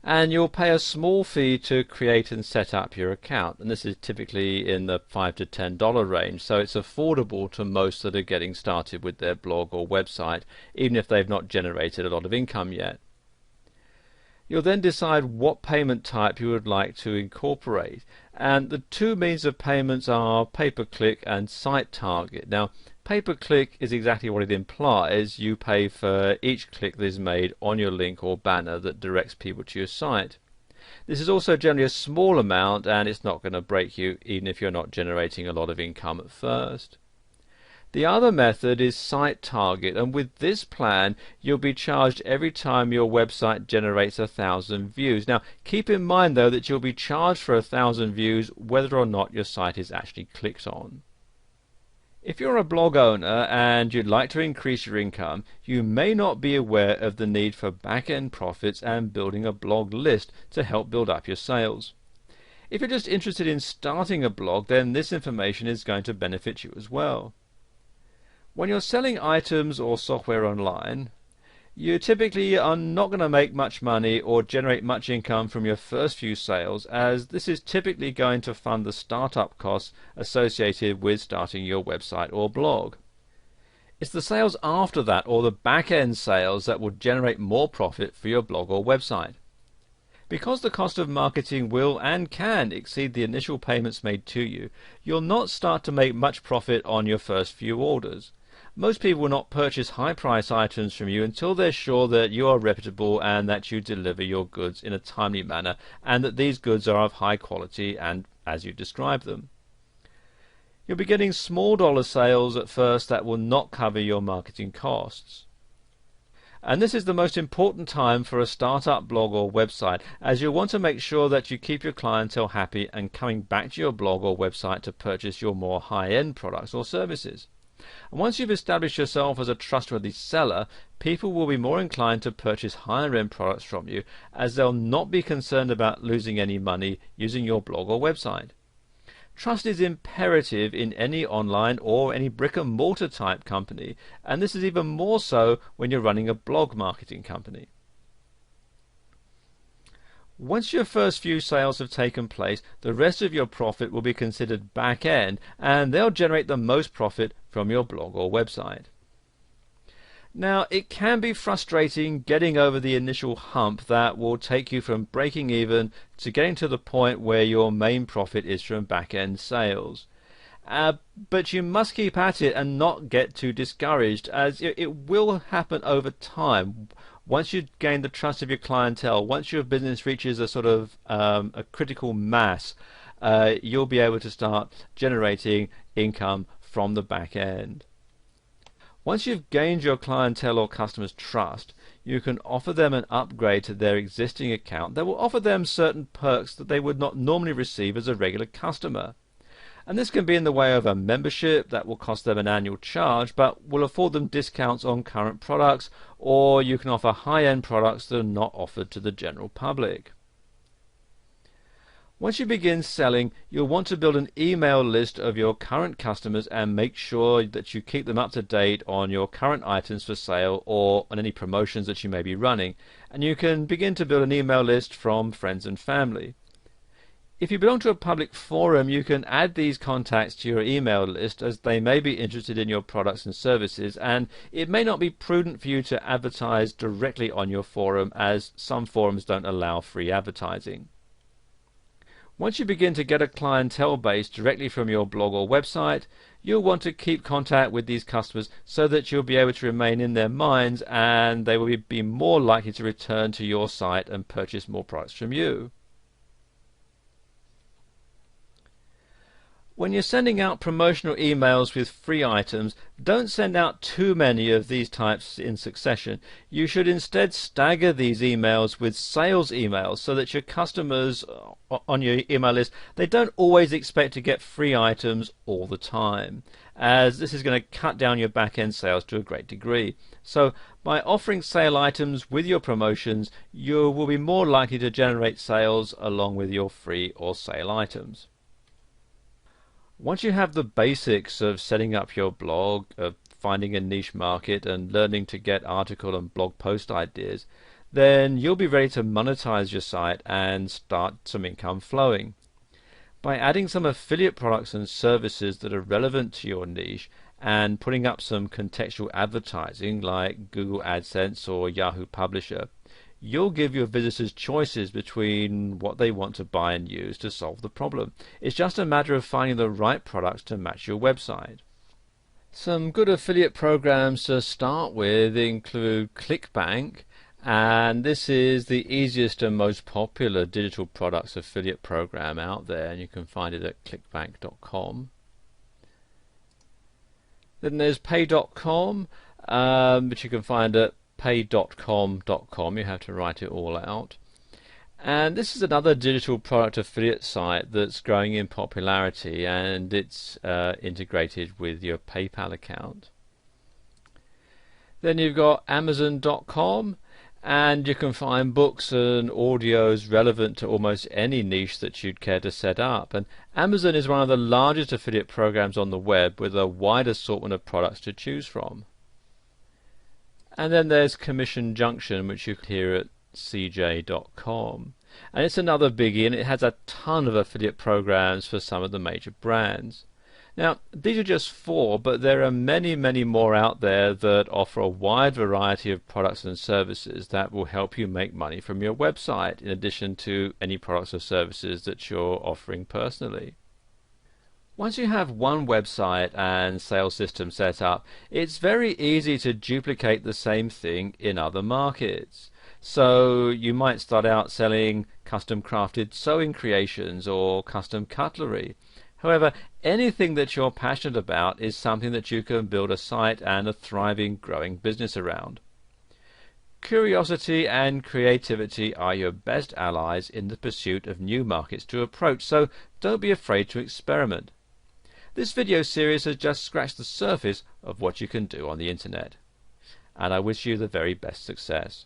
And you'll pay a small fee to create and set up your account, and this is typically in the $5 to $10 range, so it's affordable to most that are getting started with their blog or website, even if they've not generated a lot of income yet. You'll then decide what payment type you would like to incorporate, and the two means of payments are pay-per-click and site target. Now, pay-per-click is exactly what it implies. You pay for each click that is made on your link or banner that directs people to your site. This is also generally a small amount, and it's not going to break you even if you're not generating a lot of income at first. The other method is site target, and with this plan you'll be charged every time your website generates 1,000 views. Now keep in mind though that you'll be charged for 1,000 views whether or not your site is actually clicked on. If you're a blog owner and you'd like to increase your income, you may not be aware of the need for back-end profits and building a blog list to help build up your sales. If you're just interested in starting a blog, then this information is going to benefit you as well. When you're selling items or software online, you typically are not going to make much money or generate much income from your first few sales, as this is typically going to fund the startup costs associated with starting your website or blog. It's the sales after that, or the back-end sales, that will generate more profit for your blog or website. Because the cost of marketing will and can exceed the initial payments made to you, you'll not start to make much profit on your first few orders. Most people will not purchase high-price items from you until they're sure that you are reputable and that you deliver your goods in a timely manner and that these goods are of high quality and as you describe them. You'll be getting small dollar sales at first that will not cover your marketing costs. And this is the most important time for a startup blog or website, as you'll want to make sure that you keep your clientele happy and coming back to your blog or website to purchase your more high-end products or services. And once you've established yourself as a trustworthy seller, people will be more inclined to purchase higher-end products from you, as they'll not be concerned about losing any money using your blog or website. Trust is imperative in any online or any brick-and-mortar type company, and this is even more so when you're running a blog marketing company. Once your first few sales have taken place, the rest of your profit will be considered back-end, and they'll generate the most profit from your blog or website. Now, it can be frustrating getting over the initial hump that will take you from breaking even to getting to the point where your main profit is from back-end sales. But you must keep at it and not get too discouraged, as it will happen over time. Once you gain the trust of your clientele, once your business reaches a sort of a critical mass, you'll be able to start generating income from the back end. Once you've gained your clientele or customers' trust, you can offer them an upgrade to their existing account that will offer them certain perks that they would not normally receive as a regular customer. And this can be in the way of a membership that will cost them an annual charge but will afford them discounts on current products, or you can offer high-end products that are not offered to the general public. Once you begin selling, you'll want to build an email list of your current customers and make sure that you keep them up to date on your current items for sale or on any promotions that you may be running. And you can begin to build an email list from friends and family. If you belong to a public forum, you can add these contacts to your email list, as they may be interested in your products and services, and it may not be prudent for you to advertise directly on your forum, as some forums don't allow free advertising. Once you begin to get a clientele base directly from your blog or website, you'll want to keep contact with these customers so that you'll be able to remain in their minds, and they will be more likely to return to your site and purchase more products from you. When you're sending out promotional emails with free items, don't send out too many of these types in succession. You should instead stagger these emails with sales emails so that your customers on your email list, they don't always expect to get free items all the time, as this is going to cut down your back-end sales to a great degree. So by offering sale items with your promotions, you will be more likely to generate sales along with your free or sale items. Once you have the basics of setting up your blog, of finding a niche market and learning to get article and blog post ideas, then you'll be ready to monetize your site and start some income flowing. By adding some affiliate products and services that are relevant to your niche and putting up some contextual advertising like Google AdSense or Yahoo Publisher, you'll give your visitors choices between what they want to buy and use to solve the problem. It's just a matter of finding the right products to match your website. Some good affiliate programs to start with include ClickBank, and this is the easiest and most popular digital products affiliate program out there, and you can find it at clickbank.com. Then there's pay.com, which you can find at pay.com.com. You have to write it all out. And this is another digital product affiliate site that's growing in popularity, and it's integrated with your PayPal account. Then you've got Amazon.com, and you can find books and audios relevant to almost any niche that you'd care to set up. And Amazon is one of the largest affiliate programs on the web, with a wide assortment of products to choose from. And then there's Commission Junction, which you can hear at cj.com. And it's another biggie, and it has a ton of affiliate programs for some of the major brands. Now, these are just 4, but there are many, many more out there that offer a wide variety of products and services that will help you make money from your website, in addition to any products or services that you're offering personally. Once you have one website and sales system set up, it's very easy to duplicate the same thing in other markets. So you might start out selling custom crafted sewing creations or custom cutlery. However, anything that you're passionate about is something that you can build a site and a thriving, growing business around. Curiosity and creativity are your best allies in the pursuit of new markets to approach, so don't be afraid to experiment. This video series has just scratched the surface of what you can do on the internet, and I wish you the very best success.